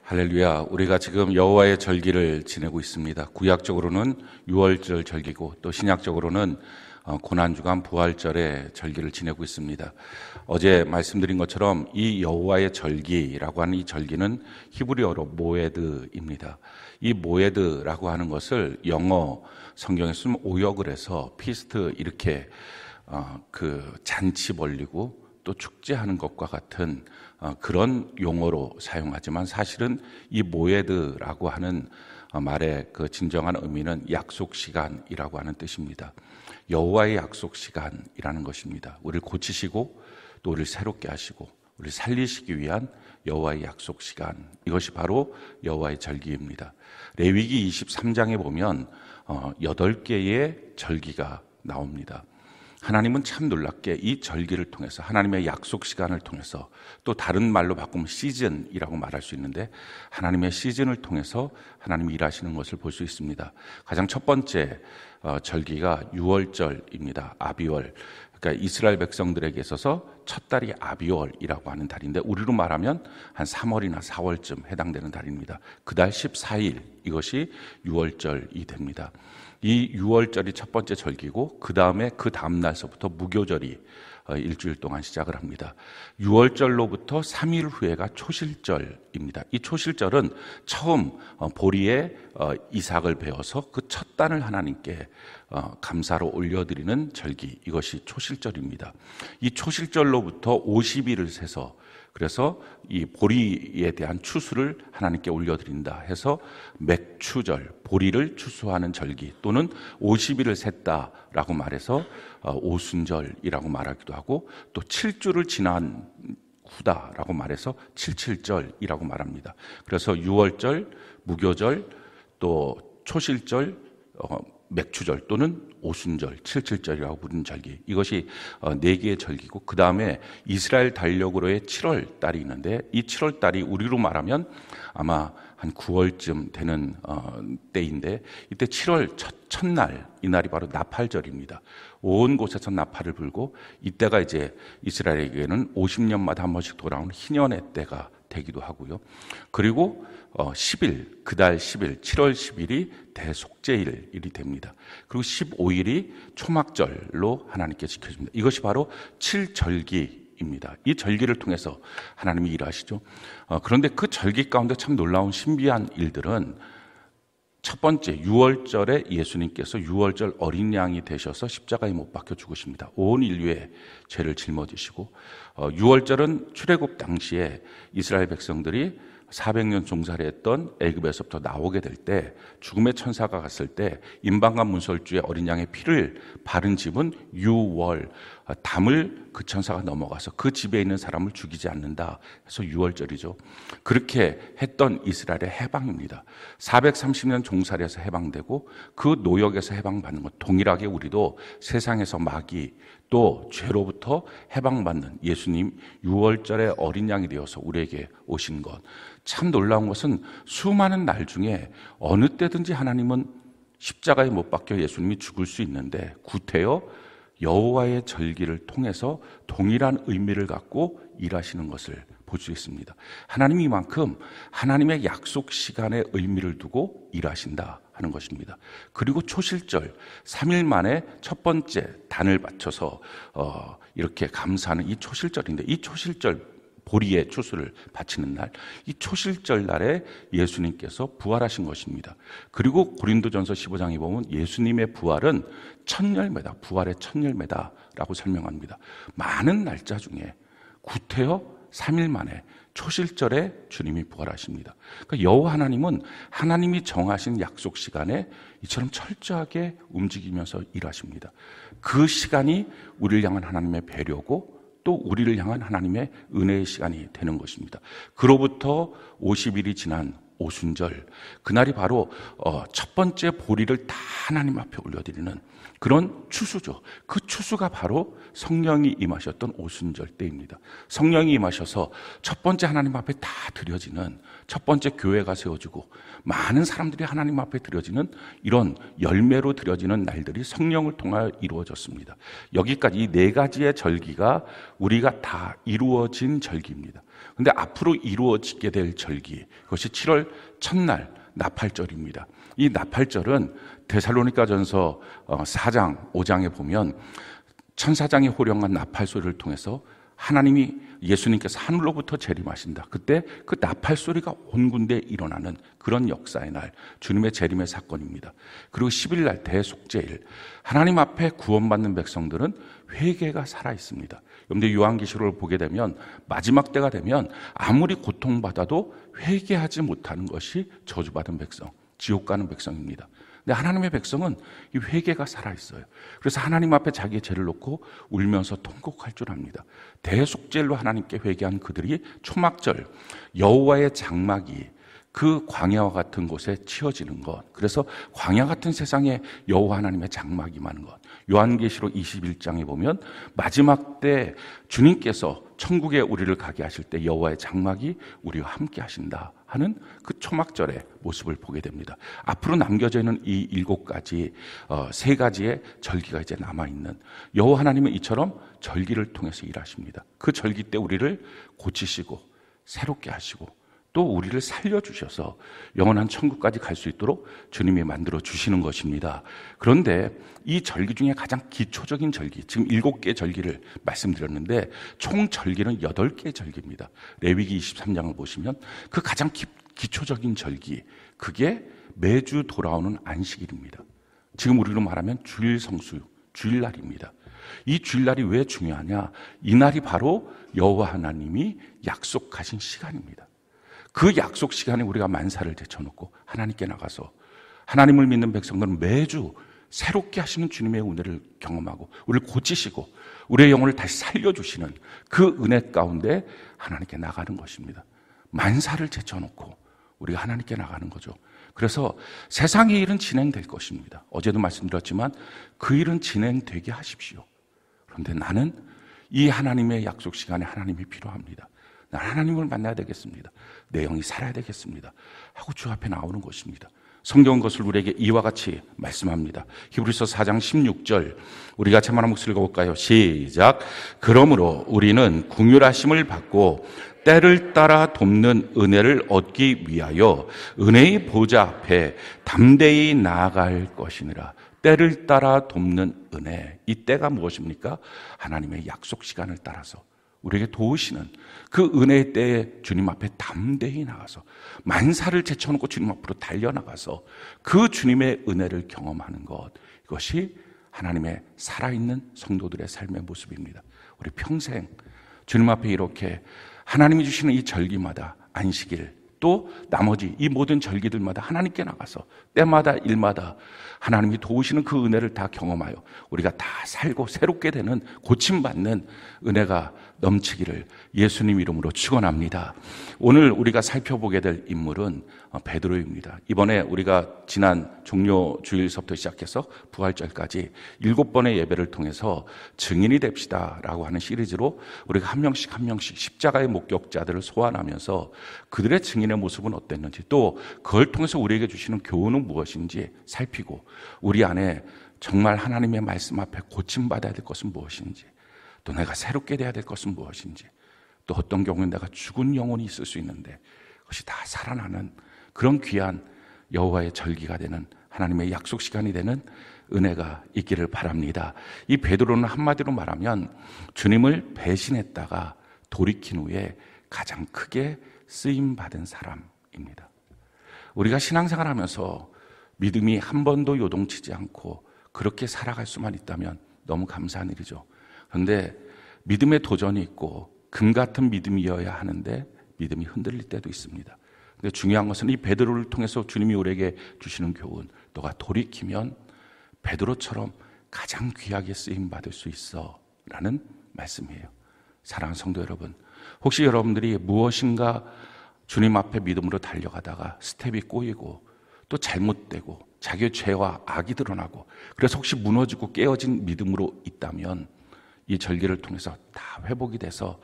할렐루야. 우리가 지금 여호와의 절기를 지내고 있습니다. 구약적으로는 유월절 절기고 또 신약적으로는 고난주간 부활절의 절기를 지내고 있습니다. 어제 말씀드린 것처럼 이 여호와의 절기라고 하는 이 절기는 히브리어로 모에드입니다. 이 모에드라고 하는 것을 영어 성경에 쓰면 오역을 해서 피스트 이렇게 그 잔치 벌리고 또 축제하는 것과 같은 그런 용어로 사용하지만 사실은 이 모에드라고 하는 말의 그 진정한 의미는 약속 시간이라고 하는 뜻입니다. 여호와의 약속 시간이라는 것입니다. 우리를 고치시고 또 우리를 새롭게 하시고 우리를 살리시기 위한 여호와의 약속 시간, 이것이 바로 여호와의 절기입니다. 레위기 23장에 보면 8개의 절기가 나옵니다. 하나님은 참 놀랍게 이 절기를 통해서 하나님의 약속 시간을 통해서, 또 다른 말로 바꾸면 시즌이라고 말할 수 있는데, 하나님의 시즌을 통해서 하나님이 일하시는 것을 볼 수 있습니다. 가장 첫 번째 절기가 유월절입니다. 아비월. 그러니까 이스라엘 백성들에게 있어서 첫 달이 아비월이라고 하는 달인데, 우리로 말하면 한 3월이나 4월쯤 해당되는 달입니다. 그 달 14일, 이것이 유월절이 됩니다. 이 유월절이 첫 번째 절기고, 그 다음 날서부터 무교절이 일주일 동안 시작을 합니다. 유월절로부터 3일 후에가 초실절입니다. 이 초실절은 처음 보리에 이삭을 베어서 그 첫 단을 하나님께 감사로 올려드리는 절기, 이것이 초실절입니다. 이 초실절로부터 50일을 세서, 그래서 이 보리에 대한 추수를 하나님께 올려드린다 해서 맥추절, 보리를 추수하는 절기, 또는 50일을 셌다라고 말해서 오순절이라고 말하기도 하고, 또 7주를 지난 후다라고 말해서 칠칠절이라고 말합니다. 그래서 유월절, 무교절, 또 초실절, 맥추절 또는 오순절, 칠칠절이라고 부르는 절기, 이것이 4개의 절기고, 그 다음에 이스라엘 달력으로의 7월 달이 있는데, 이 7월 달이 우리로 말하면 아마 한 9월쯤 되는 때인데, 이때 7월 첫날, 이날이 바로 나팔절입니다. 온 곳에서 나팔을 불고, 이때가 이제 이스라엘에게는 50년마다 한 번씩 돌아오는 희년의 때가 되기도 하고요. 그리고 10일, 그달 10일, 7월 10일이 대속죄일이 됩니다. 그리고 15일이 초막절로 하나님께 지켜집니다. 이것이 바로 7절기입니다. 이 절기를 통해서 하나님이 일하시죠. 그런데 그 절기 가운데 참 놀라운 신비한 일들은, 첫 번째, 유월절에 예수님께서 유월절 어린 양이 되셔서 십자가에 못 박혀 죽으십니다. 온 인류의 죄를 짊어지시고, 유월절은 출애굽 당시에 이스라엘 백성들이 400년 종살이 했던 애굽에서부터 나오게 될 때, 죽음의 천사가 갔을 때 임방관 문설주의 어린 양의 피를 바른 집은 유월, 담을 그 천사가 넘어가서 그 집에 있는 사람을 죽이지 않는다 해서 유월절이죠. 그렇게 했던 이스라엘의 해방입니다. 430년 종살이에서 해방되고, 그 노역에서 해방받는 것, 동일하게 우리도 세상에서 마귀 또 죄로부터 해방받는 예수님, 유월절의 어린 양이 되어서 우리에게 오신 것, 참 놀라운 것은 수많은 날 중에 어느 때든지 하나님은 십자가에 못 박혀 예수님이 죽을 수 있는데, 구태여 여호와의 절기를 통해서 동일한 의미를 갖고 일하시는 것을 볼 수 있습니다. 하나님이 이만큼 하나님의 약속 시간에 의미를 두고 일하신다 하는 것입니다. 그리고 초실절, 3일 만에 첫 번째 단을 바쳐서 이렇게 감사하는 이 초실절인데, 이 초실절, 보리의 추수를 바치는 날, 이 초실절 날에 예수님께서 부활하신 것입니다. 그리고 고린도전서 15장에 보면 예수님의 부활은 첫 열매다, 부활의 첫 열매다라고 설명합니다. 많은 날짜 중에 구태여 3일 만에 초실절에 주님이 부활하십니다. 그러니까 여호와 하나님은 하나님이 정하신 약속 시간에 이처럼 철저하게 움직이면서 일하십니다. 그 시간이 우리를 향한 하나님의 배려고, 또 우리를 향한 하나님의 은혜의 시간이 되는 것입니다. 그로부터 50일이 지난 오순절, 그날이 바로 첫 번째 보리를 다 하나님 앞에 올려드리는 그런 추수죠. 그 추수가 바로 성령이 임하셨던 오순절 때입니다. 성령이 임하셔서 첫 번째 하나님 앞에 다 드려지는, 첫 번째 교회가 세워지고 많은 사람들이 하나님 앞에 드려지는 이런 열매로 드려지는 날들이 성령을 통하여 이루어졌습니다. 여기까지 이 4가지의 절기가 우리가 다 이루어진 절기입니다. 근데 앞으로 이루어지게 될 절기, 그것이 7월 첫날 나팔절입니다. 이 나팔절은 데살로니가전서 4장, 5장에 보면 천사장이 호령한 나팔 소리를 통해서 하나님이 예수님께서 하늘로부터 재림하신다. 그때 그 나팔 소리가 온 군데에 일어나는 그런 역사의 날, 주님의 재림의 사건입니다. 그리고 10일 날 대속죄일, 하나님 앞에 구원받는 백성들은 회개가 살아 있습니다. 여러분들 요한계시록을 보게 되면 마지막 때가 되면 아무리 고통받아도 회개하지 못하는 것이 저주받은 백성, 지옥 가는 백성입니다. 근데 하나님의 백성은 이 회개가 살아있어요. 그래서 하나님 앞에 자기의 죄를 놓고 울면서 통곡할 줄 압니다. 대속죄로 하나님께 회개한 그들이 초막절, 여호와의 장막이 그 광야와 같은 곳에 치어지는 것, 그래서 광야 같은 세상에 여호와 하나님의 장막이 많은 것, 요한계시록 21장에 보면 마지막 때 주님께서 천국에 우리를 가게 하실 때 여호와의 장막이 우리와 함께 하신다 하는 그 초막절의 모습을 보게 됩니다. 앞으로 남겨져 있는 이 7가지, 3가지의 절기가 이제 남아있는, 여호와 하나님은 이처럼 절기를 통해서 일하십니다. 그 절기 때 우리를 고치시고 새롭게 하시고 또 우리를 살려주셔서 영원한 천국까지 갈 수 있도록 주님이 만들어 주시는 것입니다. 그런데 이 절기 중에 가장 기초적인 절기, 지금 7개의 절기를 말씀드렸는데 총 절기는 8개의 절기입니다. 레위기 23장을 보시면 그 가장 기초적인 절기, 그게 매주 돌아오는 안식일입니다. 지금 우리로 말하면 주일 성수, 주일날입니다. 이 주일날이 왜 중요하냐? 이 날이 바로 여호와 하나님이 약속하신 시간입니다. 그 약속 시간에 우리가 만사를 제쳐놓고 하나님께 나가서 하나님을 믿는 백성들은 매주 새롭게 하시는 주님의 은혜를 경험하고 우리를 고치시고 우리의 영혼을 다시 살려주시는 그 은혜 가운데 하나님께 나가는 것입니다. 만사를 제쳐놓고 우리가 하나님께 나가는 거죠. 그래서 세상의 일은 진행될 것입니다. 어제도 말씀드렸지만 그 일은 진행되게 하십시오. 그런데 나는 이 하나님의 약속 시간에 하나님이 필요합니다. 난 하나님을 만나야 되겠습니다. 내 영이 살아야 되겠습니다. 하고 주 앞에 나오는 것입니다. 성경은 것을 우리에게 이와 같이 말씀합니다. 히브리서 4장 16절 우리 같이 한번 목소리 읽어볼까요? 시작. 그러므로 우리는 긍휼하심을 받고 때를 따라 돕는 은혜를 얻기 위하여 은혜의 보좌 앞에 담대히 나아갈 것이니라. 때를 따라 돕는 은혜, 이 때가 무엇입니까? 하나님의 약속 시간을 따라서 우리에게 도우시는 그 은혜의 때에 주님 앞에 담대히 나가서 만사를 제쳐놓고 주님 앞으로 달려나가서 그 주님의 은혜를 경험하는 것, 이것이 하나님의 살아있는 성도들의 삶의 모습입니다. 우리 평생 주님 앞에 이렇게 하나님이 주시는 이 절기마다, 안식일 또 나머지 이 모든 절기들마다 하나님께 나가서 때마다 일마다 하나님이 도우시는 그 은혜를 다 경험하여 우리가 다 살고 새롭게 되는, 고침받는 은혜가 넘치기를 예수님 이름으로 축원합니다. 오늘 우리가 살펴보게 될 인물은 베드로입니다. 이번에 우리가 지난 종료 주일서부터 시작해서 부활절까지 7번의 예배를 통해서 증인이 됩시다 라고 하는 시리즈로 우리가 한 명씩 한 명씩 십자가의 목격자들을 소환하면서 그들의 증인의 모습은 어땠는지, 또 그걸 통해서 우리에게 주시는 교훈은 무엇인지 살피고 우리 안에 정말 하나님의 말씀 앞에 고침받아야 될 것은 무엇인지, 또 내가 새롭게 돼야 될 것은 무엇인지, 또 어떤 경우는 내가 죽은 영혼이 있을 수 있는데 그것이 다 살아나는 그런 귀한 여호와의 절기가 되는, 하나님의 약속 시간이 되는 은혜가 있기를 바랍니다. 이 베드로는 한마디로 말하면 주님을 배신했다가 돌이킨 후에 가장 크게 쓰임받은 사람입니다. 우리가 신앙생활하면서 믿음이 한 번도 요동치지 않고 그렇게 살아갈 수만 있다면 너무 감사한 일이죠. 그런데 믿음의 도전이 있고 금 같은 믿음이어야 하는데 믿음이 흔들릴 때도 있습니다. 근데 중요한 것은 이 베드로를 통해서 주님이 우리에게 주시는 교훈, 너가 돌이키면 베드로처럼 가장 귀하게 쓰임받을 수 있어 라는 말씀이에요. 사랑하는 성도 여러분, 혹시 여러분들이 무엇인가 주님 앞에 믿음으로 달려가다가 스텝이 꼬이고 또 잘못되고 자기의 죄와 악이 드러나고 그래서 혹시 무너지고 깨어진 믿음으로 있다면 이 절기를 통해서 다 회복이 돼서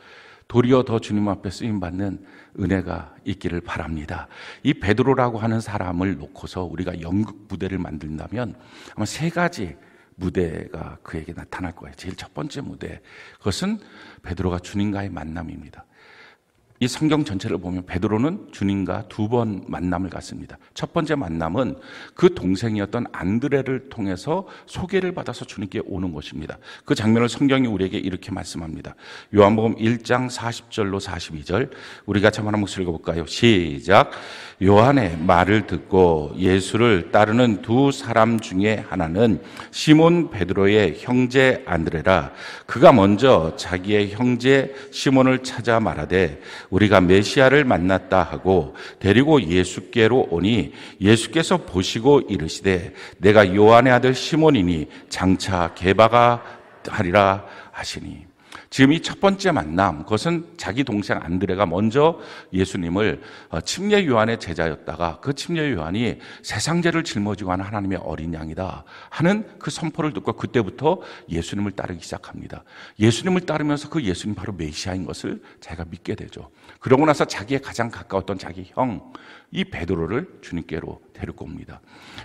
도리어 더 주님 앞에 쓰임받는 은혜가 있기를 바랍니다. 이 베드로라고 하는 사람을 놓고서 우리가 연극 무대를 만든다면 아마 3가지 무대가 그에게 나타날 거예요. 제일 첫 번째 무대, 그것은 베드로가 주님과의 만남입니다. 이 성경 전체를 보면 베드로는 주님과 두 번 만남을 갖습니다. 첫 번째 만남은 그 동생이었던 안드레를 통해서 소개를 받아서 주님께 오는 것입니다. 그 장면을 성경이 우리에게 이렇게 말씀합니다. 요한복음 1장 40절로 42절 우리가 한번 목소리 읽어볼까요? 시작. 요한의 말을 듣고 예수를 따르는 두 사람 중에 하나는 시몬 베드로의 형제 안드레라. 그가 먼저 자기의 형제 시몬을 찾아 말하되 우리가 메시아를 만났다 하고 데리고 예수께로 오니 예수께서 보시고 이르시되 내가 요한의 아들 시몬이니 장차 게바가 하리라 하시니. 지금 이 첫 번째 만남, 그것은 자기 동생 안드레가 먼저 예수님을 침례 요한의 제자였다가 그 침례 요한이 세상 죄를 짊어지고 하는 하나님의 어린 양이다 하는 그 선포를 듣고 그때부터 예수님을 따르기 시작합니다. 예수님을 따르면서 그 예수님 바로 메시아인 것을 자기가 믿게 되죠. 그러고 나서 자기의 가장 가까웠던 자기 형, 이 베드로를 주님께로 데리고 옵니다.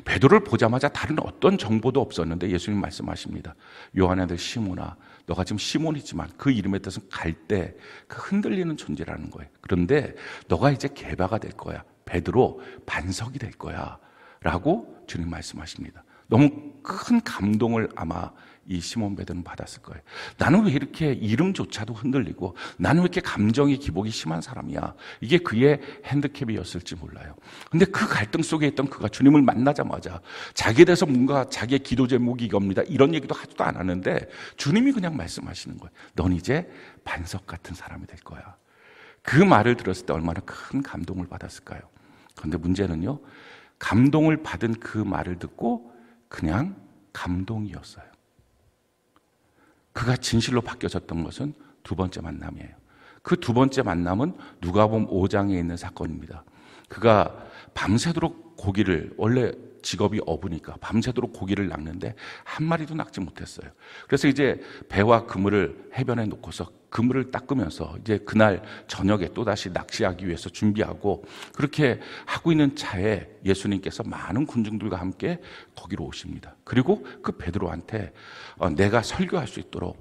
베드로를 보자마자 다른 어떤 정보도 없었는데 예수님 말씀하십니다. 요한의 아들 시몬아, 너가 지금 시몬이지만 그 이름의 뜻은 갈 때 그 흔들리는 존재라는 거예요. 그런데 너가 이제 게바가 될 거야. 베드로 반석이 될 거야 라고 주님 말씀하십니다. 너무 큰 감동을 아마 이 시몬 베드로는 받았을 거예요. 나는 왜 이렇게 이름조차도 흔들리고 나는 왜 이렇게 감정의 기복이 심한 사람이야. 이게 그의 핸디캡이었을지 몰라요. 근데 그 갈등 속에 있던 그가 주님을 만나자마자 자기에 대해서 뭔가 자기의 기도 제목이 이겁니다. 이런 얘기도 하지도 않았는데 주님이 그냥 말씀하시는 거예요. 넌 이제 반석 같은 사람이 될 거야. 그 말을 들었을 때 얼마나 큰 감동을 받았을까요? 그런데 문제는요. 감동을 받은 그 말을 듣고 그냥 감동이었어요. 그가 진실로 바뀌어졌던 것은 두 번째 만남이에요. 그 두 번째 만남은 누가복음 5장에 있는 사건입니다. 그가 밤새도록 고기를, 원래 직업이 어부니까 밤새도록 고기를 낚는데 한 마리도 낚지 못했어요. 그래서 이제 배와 그물을 해변에 놓고서 그물을 닦으면서 이제 그날 저녁에 또다시 낚시하기 위해서 준비하고 그렇게 하고 있는 차에 예수님께서 많은 군중들과 함께 거기로 오십니다. 그리고 그 베드로한테 내가 설교할 수 있도록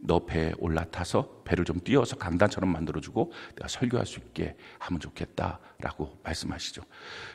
너 배에 올라타서 배를 좀 띄워서 강단처럼 만들어주고 내가 설교할 수 있게 하면 좋겠다라고 말씀하시죠.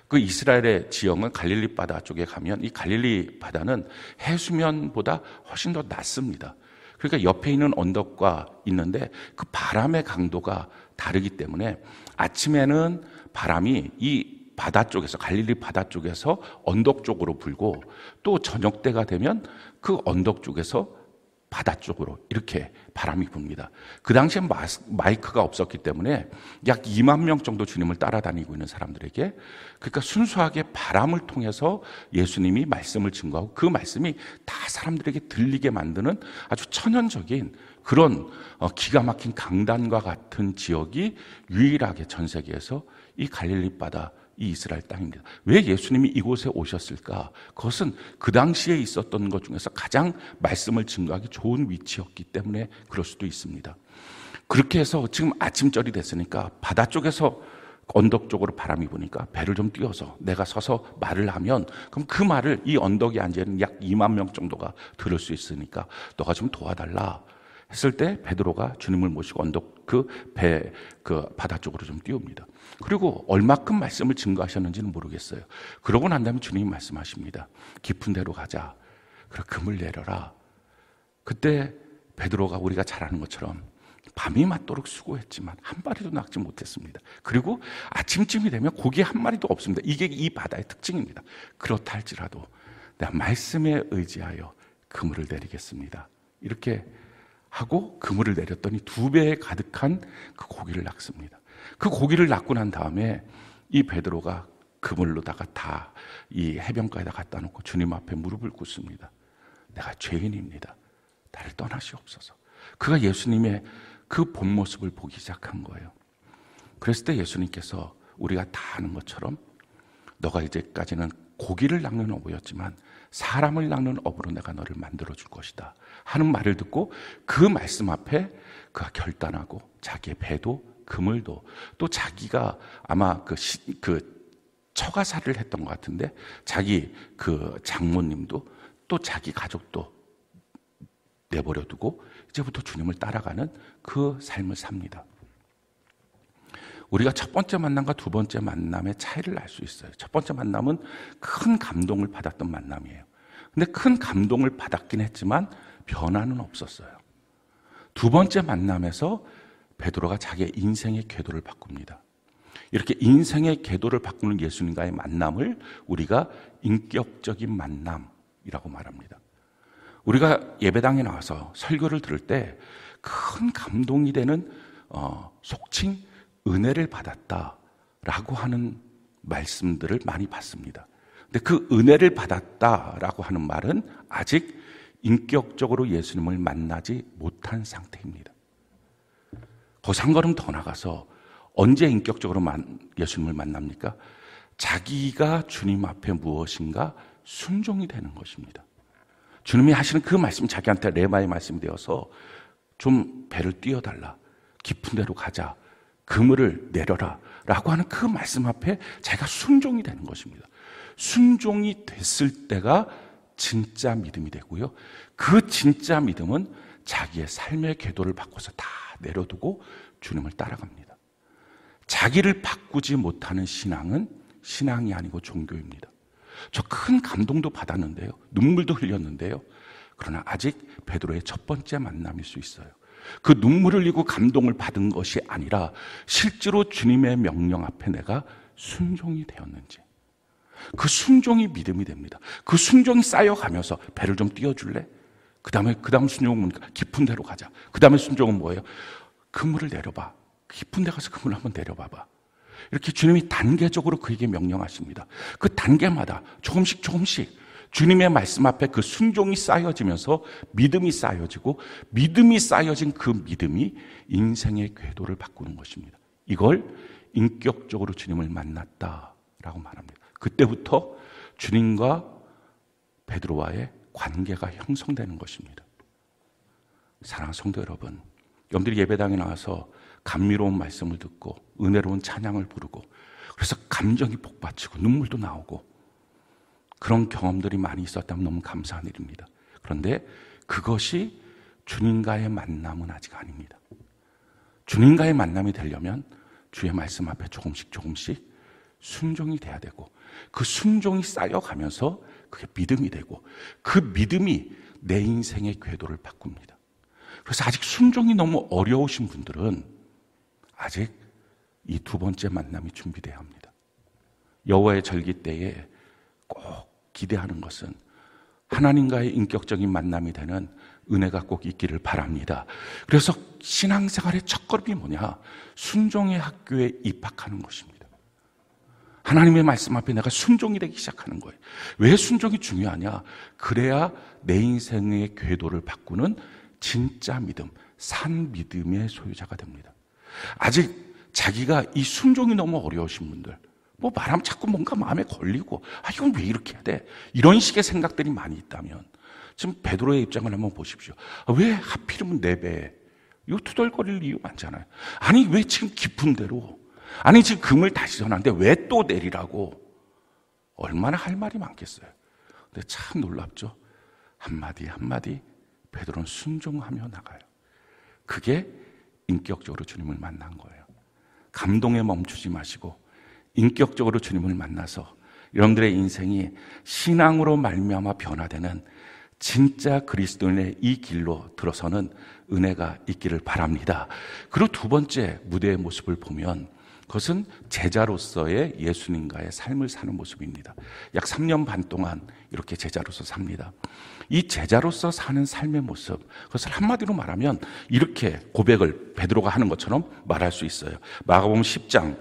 그 이스라엘의 지형은 갈릴리 바다 쪽에 가면 이 갈릴리 바다는 해수면보다 훨씬 더 낮습니다. 그러니까 옆에 있는 언덕과 있는데 그 바람의 강도가 다르기 때문에 아침에는 바람이 이 바다 쪽에서 갈릴리 바다 쪽에서 언덕 쪽으로 불고 또 저녁 때가 되면 그 언덕 쪽에서 바다 쪽으로 이렇게 바람이 붑니다. 그 당시에 마이크가 없었기 때문에 약 2만 명 정도 주님을 따라다니고 있는 사람들에게 그러니까 순수하게 바람을 통해서 예수님이 말씀을 증거하고 그 말씀이 다 사람들에게 들리게 만드는 아주 천연적인 그런 기가 막힌 강단과 같은 지역이 유일하게 전 세계에서 이 갈릴리 바다 이 이스라엘 땅입니다. 왜 예수님이 이곳에 오셨을까? 그것은 그 당시에 있었던 것 중에서 가장 말씀을 증거하기 좋은 위치였기 때문에 그럴 수도 있습니다. 그렇게 해서 지금 아침절이 됐으니까 바다 쪽에서 언덕 쪽으로 바람이 부니까 배를 좀 띄워서 내가 서서 말을 하면 그럼 그 말을 이 언덕에 앉아있는 약 2만 명 정도가 들을 수 있으니까 너가 좀 도와달라 했을 때 베드로가 주님을 모시고 언덕 그 바다 쪽으로 좀 띄웁니다. 그리고 얼마큼 말씀을 증거하셨는지는 모르겠어요. 그러고 난 다음에 주님이 말씀하십니다. 깊은 데로 가자. 그래 그물 내려라. 그때 베드로가 우리가 잘 아는 것처럼 밤이 맞도록 수고했지만 한 마리도 낚지 못했습니다. 그리고 아침쯤이 되면 고기 한 마리도 없습니다. 이게 이 바다의 특징입니다. 그렇다 할지라도 내가 말씀에 의지하여 그물을 내리겠습니다. 이렇게 하고 그물을 내렸더니 2배에 가득한 그 고기를 낚습니다. 그 고기를 낚고 난 다음에 이 베드로가 그물로다가 다 이 해변가에다 갖다 놓고 주님 앞에 무릎을 꿇습니다. 내가 죄인입니다. 나를 떠나시옵소서. 그가 예수님의 그 본 모습을 보기 시작한 거예요. 그랬을 때 예수님께서 우리가 다 아는 것처럼 너가 이제까지는 고기를 낚는 어부였지만 사람을 낚는 어부로 내가 너를 만들어줄 것이다 하는 말을 듣고 그 말씀 앞에 그가 결단하고 자기의 배도 그물도 또 자기가 아마 그 처가살이를 했던 것 같은데 자기 그 장모님도 또 자기 가족도 내버려 두고 이제부터 주님을 따라가는 그 삶을 삽니다. 우리가 첫 번째 만남과 두 번째 만남의 차이를 알 수 있어요. 첫 번째 만남은 큰 감동을 받았던 만남이에요. 근데 큰 감동을 받았긴 했지만 변화는 없었어요. 두 번째 만남에서 베드로가 자기의 인생의 궤도를 바꿉니다. 이렇게 인생의 궤도를 바꾸는 예수님과의 만남을 우리가 인격적인 만남이라고 말합니다. 우리가 예배당에 나와서 설교를 들을 때 큰 감동이 되는 속칭 은혜를 받았다라고 하는 말씀들을 많이 받습니다. 근데 그 은혜를 받았다라고 하는 말은 아직 인격적으로 예수님을 만나지 못한 상태입니다. 거기서 한 걸음 더 나가서 언제 인격적으로 예수님을 만납니까? 자기가 주님 앞에 무엇인가 순종이 되는 것입니다. 주님이 하시는 그 말씀, 자기한테 레마의 말씀이 되어서 좀 배를 띄워달라, 깊은 데로 가자, 그물을 내려라 라고 하는 그 말씀 앞에 자기가 순종이 되는 것입니다. 순종이 됐을 때가 진짜 믿음이 되고요, 그 진짜 믿음은 자기의 삶의 궤도를 바꿔서 다 내려두고 주님을 따라갑니다. 자기를 바꾸지 못하는 신앙은 신앙이 아니고 종교입니다. 저 큰 감동도 받았는데요, 눈물도 흘렸는데요, 그러나 아직 베드로의 첫 번째 만남일 수 있어요. 그 눈물을 흘리고 감동을 받은 것이 아니라 실제로 주님의 명령 앞에 내가 순종이 되었는지, 그 순종이 믿음이 됩니다. 그 순종이 쌓여가면서 배를 좀 띄워줄래? 그 다음 순종은 뭡니까? 깊은 데로 가자. 그 다음에 순종은 뭐예요? 그물을 내려봐. 깊은 데 가서 그물을 한번 내려봐봐. 이렇게 주님이 단계적으로 그에게 명령하십니다. 그 단계마다 조금씩 주님의 말씀 앞에 그 순종이 쌓여지면서 믿음이 쌓여지고, 믿음이 쌓여진 그 믿음이 인생의 궤도를 바꾸는 것입니다. 이걸 인격적으로 주님을 만났다라고 말합니다. 그때부터 주님과 베드로와의 관계가 형성되는 것입니다. 사랑하는 성도 여러분, 여러분들이 예배당에 나와서 감미로운 말씀을 듣고 은혜로운 찬양을 부르고, 그래서 감정이 복받치고 눈물도 나오고 그런 경험들이 많이 있었다면 너무 감사한 일입니다. 그런데 그것이 주님과의 만남은 아직 아닙니다. 주님과의 만남이 되려면 주의 말씀 앞에 조금씩 순종이 돼야 되고, 그 순종이 쌓여가면서 그게 믿음이 되고, 그 믿음이 내 인생의 궤도를 바꿉니다. 그래서 아직 순종이 너무 어려우신 분들은 아직 이 두 번째 만남이 준비돼야 합니다. 여호와의 절기 때에 꼭 기대하는 것은 하나님과의 인격적인 만남이 되는 은혜가 꼭 있기를 바랍니다. 그래서 신앙생활의 첫걸음이 뭐냐? 순종의 학교에 입학하는 것입니다. 하나님의 말씀 앞에 내가 순종이 되기 시작하는 거예요. 왜 순종이 중요하냐? 그래야 내 인생의 궤도를 바꾸는 진짜 믿음, 산 믿음의 소유자가 됩니다. 아직 자기가 이 순종이 너무 어려우신 분들, 뭐 말하면 자꾸 뭔가 마음에 걸리고, 이건 왜 이렇게 해야 돼? 이런 식의 생각들이 많이 있다면, 지금 베드로의 입장을 한번 보십시오. 왜 하필이면 내 배에 이거 투덜거릴 이유 많잖아요. 아니 왜 지금 깊은 데로, 아니 지금 금을 다시 전하는데 왜 또 내리라고? 얼마나 할 말이 많겠어요. 근데 참 놀랍죠. 한마디 한마디 베드로는 순종하며 나가요. 그게 인격적으로 주님을 만난 거예요. 감동에 멈추지 마시고 인격적으로 주님을 만나서 여러분들의 인생이 신앙으로 말미암아 변화되는 진짜 그리스도인의 이 길로 들어서는 은혜가 있기를 바랍니다. 그리고 두 번째 무대의 모습을 보면 그것은 제자로서의 예수님과의 삶을 사는 모습입니다. 약 3년 반 동안 이렇게 제자로서 삽니다. 이 제자로서 사는 삶의 모습, 그것을 한마디로 말하면 이렇게 고백을 베드로가 하는 것처럼 말할 수 있어요. 마가복음 10장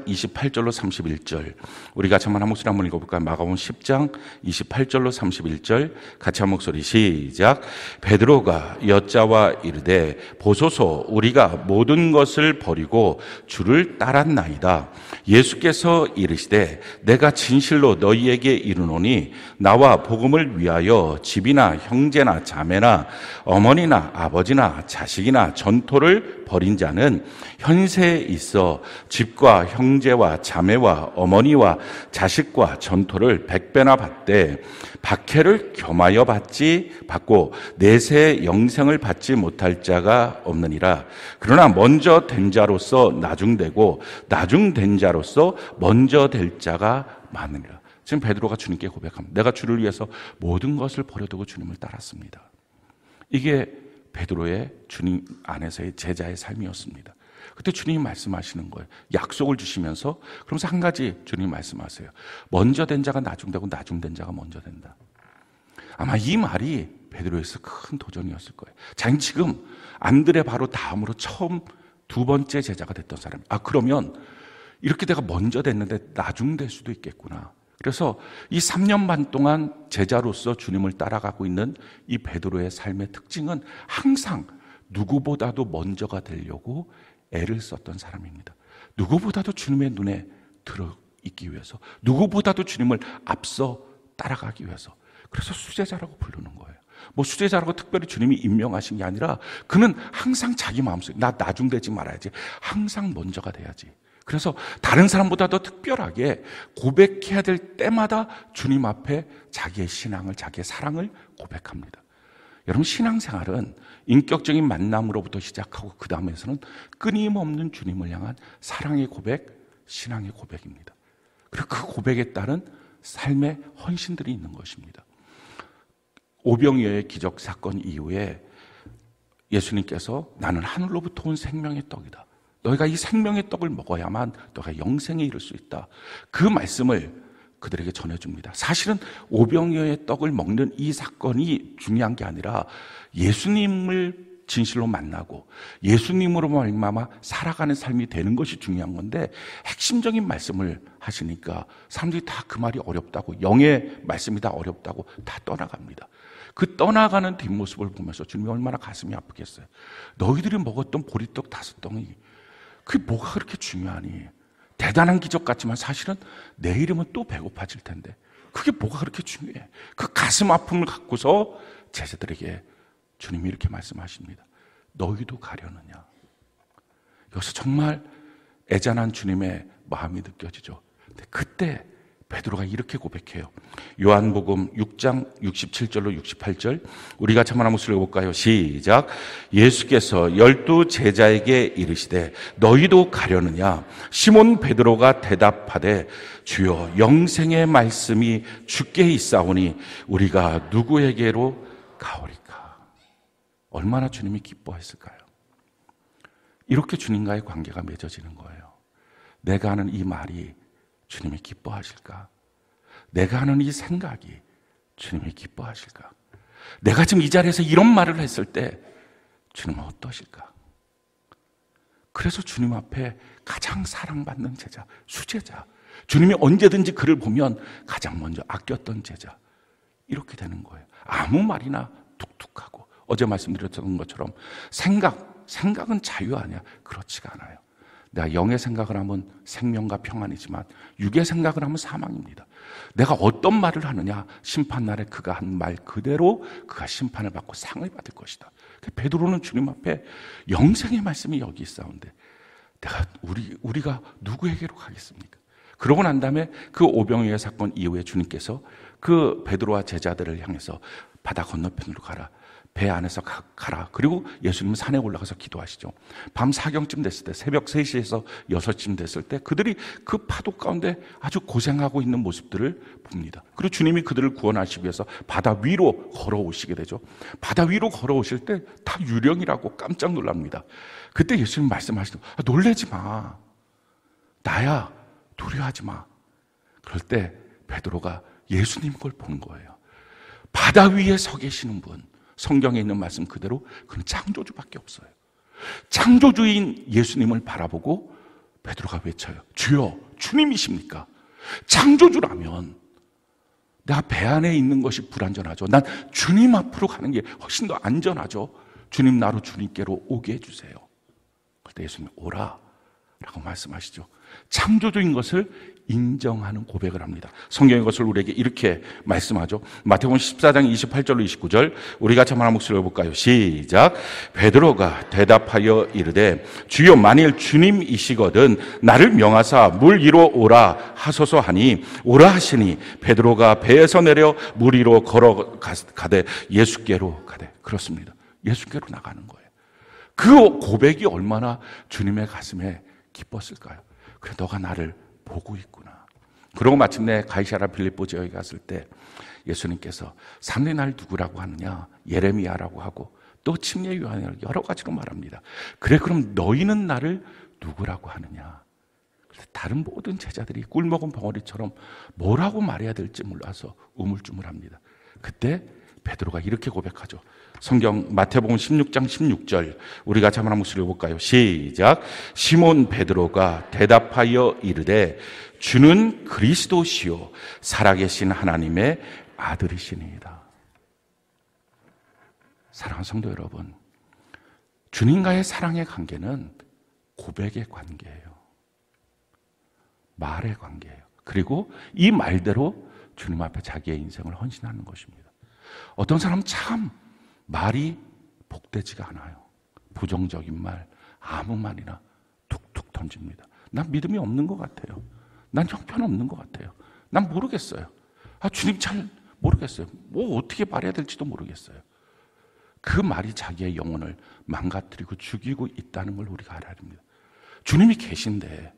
28절로 31절, 우리 같이 한 목소리 한번 읽어볼까요? 마가복음 10장 28절로 31절 같이 한 목소리 시작. 베드로가 여짜와 이르되 보소서, 우리가 모든 것을 버리고 주를 따랐나이다. 예수께서 이르시되 내가 진실로 너희에게 이르노니 나와 복음을 위하여 집이나 형제나 자매나 어머니나 아버지나 자식이나 전토를 버린 자는 현세에 있어 집과 형제와 자매와 어머니와 자식과 전토를 100배나 받되 박해를 겸하여 받고 내세의 영생을 받지 못할 자가 없느니라. 그러나 먼저 된 자로서 나중되고 나중된 자로서 먼저 될 자가 많으니라. 지금 베드로가 주님께 고백합니다. 내가 주를 위해서 모든 것을 버려두고 주님을 따랐습니다. 이게 베드로의 주님 안에서의 제자의 삶이었습니다. 그때 주님이 말씀하시는 거예요. 약속을 주시면서 그러면서 한 가지 주님이 말씀하세요. 먼저 된 자가 나중되고 나중된 자가 먼저 된다. 아마 이 말이 베드로에서 큰 도전이었을 거예요. 자기는 지금 안드레 바로 다음으로 처음 두 번째 제자가 됐던 사람이에요. 그러면 이렇게 내가 먼저 됐는데 나중될 수도 있겠구나. 그래서 이 3년 반 동안 제자로서 주님을 따라가고 있는 이 베드로의 삶의 특징은 항상 누구보다도 먼저가 되려고 애를 썼던 사람입니다. 누구보다도 주님의 눈에 들어있기 위해서, 누구보다도 주님을 앞서 따라가기 위해서. 그래서 수제자라고 부르는 거예요. 뭐 수제자라고 특별히 주님이 임명하신 게 아니라 그는 항상 자기 마음속에 나 나중되지 말아야지, 항상 먼저가 돼야지. 그래서 다른 사람보다 더 특별하게 고백해야 될 때마다 주님 앞에 자기의 신앙을, 자기의 사랑을 고백합니다. 여러분, 신앙생활은 인격적인 만남으로부터 시작하고 그 다음에서는 끊임없는 주님을 향한 사랑의 고백, 신앙의 고백입니다. 그리고 그 고백에 따른 삶의 헌신들이 있는 것입니다. 오병이어의 기적 사건 이후에 예수님께서 나는 하늘로부터 온 생명의 떡이다. 너희가 이 생명의 떡을 먹어야만 너희가 영생에 이를 수 있다. 그 말씀을 그들에게 전해줍니다. 사실은 오병이어의 떡을 먹는 이 사건이 중요한 게 아니라 예수님을 진실로 만나고 예수님으로 말미암아 살아가는 삶이 되는 것이 중요한 건데, 핵심적인 말씀을 하시니까 사람들이 다 그 말이 어렵다고, 영의 말씀이 다 어렵다고 다 떠나갑니다. 그 떠나가는 뒷모습을 보면서 주님이 얼마나 가슴이 아프겠어요. 너희들이 먹었던 보리떡 5덩이, 그게 뭐가 그렇게 중요하니? 대단한 기적 같지만 사실은 내일이면 또 배고파질 텐데 그게 뭐가 그렇게 중요해? 그 가슴 아픔을 갖고서 제자들에게 주님이 이렇게 말씀하십니다. 너희도 가려느냐? 여기서 정말 애잔한 주님의 마음이 느껴지죠. 근데 그때 베드로가 이렇게 고백해요. 요한복음 6장 67절로 68절, 우리 같이 한번 읽어볼까요? 시작. 예수께서 12 제자에게 이르시되 너희도 가려느냐? 시몬 베드로가 대답하되 주여, 영생의 말씀이 주께 있사오니 우리가 누구에게로 가오리까? 얼마나 주님이 기뻐했을까요? 이렇게 주님과의 관계가 맺어지는 거예요. 내가 하는 이 말이 주님이 기뻐하실까? 내가 하는 이 생각이 주님이 기뻐하실까? 내가 지금 이 자리에서 이런 말을 했을 때 주님은 어떠실까? 그래서 주님 앞에 가장 사랑받는 제자, 수제자, 주님이 언제든지 그를 보면 가장 먼저 아꼈던 제자, 이렇게 되는 거예요. 아무 말이나 툭툭하고, 어제 말씀드렸던 것처럼 생각은 자유 아니야. 그렇지가 않아요. 내가 영의 생각을 하면 생명과 평안이지만 육의 생각을 하면 사망입니다. 내가 어떤 말을 하느냐, 심판날에 그가 한 말 그대로 그가 심판을 받고 상을 받을 것이다. 베드로는 주님 앞에 영생의 말씀이 여기 있사온데 우리가 누구에게로 가겠습니까? 그러고 난 다음에 그 오병이어 사건 이후에 주님께서 그 베드로와 제자들을 향해서 바다 건너편으로 가라, 배 안에서 가라. 그리고 예수님은 산에 올라가서 기도하시죠. 밤 4경쯤 됐을 때, 새벽 3시에서 6쯤 됐을 때 그들이 그 파도 가운데 아주 고생하고 있는 모습들을 봅니다. 그리고 주님이 그들을 구원하시기 위해서 바다 위로 걸어오시게 되죠. 바다 위로 걸어오실 때 다 유령이라고 깜짝 놀랍니다. 그때 예수님 말씀하시죠. 놀라지 마. 나야. 두려워하지 마. 그럴 때 베드로가 예수님 걸 보는 거예요. 바다 위에 서 계시는 분, 성경에 있는 말씀 그대로 그는 창조주밖에 없어요. 창조주인 예수님을 바라보고 베드로가 외쳐요. 주여, 주님이십니까? 창조주라면 내가 배 안에 있는 것이 불안전하죠. 난 주님 앞으로 가는 게 훨씬 더 안전하죠. 주님, 나로 주님께로 오게 해주세요. 그때 예수님이 오라 라고 말씀하시죠. 창조적인 것을 인정하는 고백을 합니다. 성경의 것을 우리에게 이렇게 말씀하죠. 마태복음 14장 28절로 29절 우리 같이 한번 목소리를 해볼까요? 시작. 베드로가 대답하여 이르되 주여 만일 주님이시거든 나를 명하사 물 위로 오라 하소서 하니 오라 하시니 베드로가 배에서 내려 물 위로 걸어가되 예수께로 가되. 그렇습니다. 예수께로 나가는 거예요. 그 고백이 얼마나 주님의 가슴에 기뻤을까요? 그래, 너가 나를 보고 있구나. 그러고 마침내 가이사랴 빌립보 지역에 갔을 때 예수님께서 사람들이 날 누구라고 하느냐? 예레미야라고 하고 또 침례 요한이라고 여러 가지로 말합니다. 그래, 그럼 너희는 나를 누구라고 하느냐? 다른 모든 제자들이 꿀먹은 벙어리처럼 뭐라고 말해야 될지 몰라서 우물쭈물합니다. 그때 베드로가 이렇게 고백하죠. 성경 마태복음 16장 16절 우리 같이 한번 목소리를 볼까요? 시작. 시몬 베드로가 대답하여 이르되 주는 그리스도시요 살아계신 하나님의 아들이시니이다. 사랑하는 성도 여러분, 주님과의 사랑의 관계는 고백의 관계예요. 말의 관계예요. 그리고 이 말대로 주님 앞에 자기의 인생을 헌신하는 것입니다. 어떤 사람은 참 말이 복되지가 않아요. 부정적인 말, 아무 말이나 툭툭 던집니다. 난 믿음이 없는 것 같아요. 난 형편없는 것 같아요. 난 모르겠어요. 주님 잘 모르겠어요. 뭐 어떻게 말해야 될지도 모르겠어요. 그 말이 자기의 영혼을 망가뜨리고 죽이고 있다는 걸 우리가 알아야 됩니다. 주님이 계신데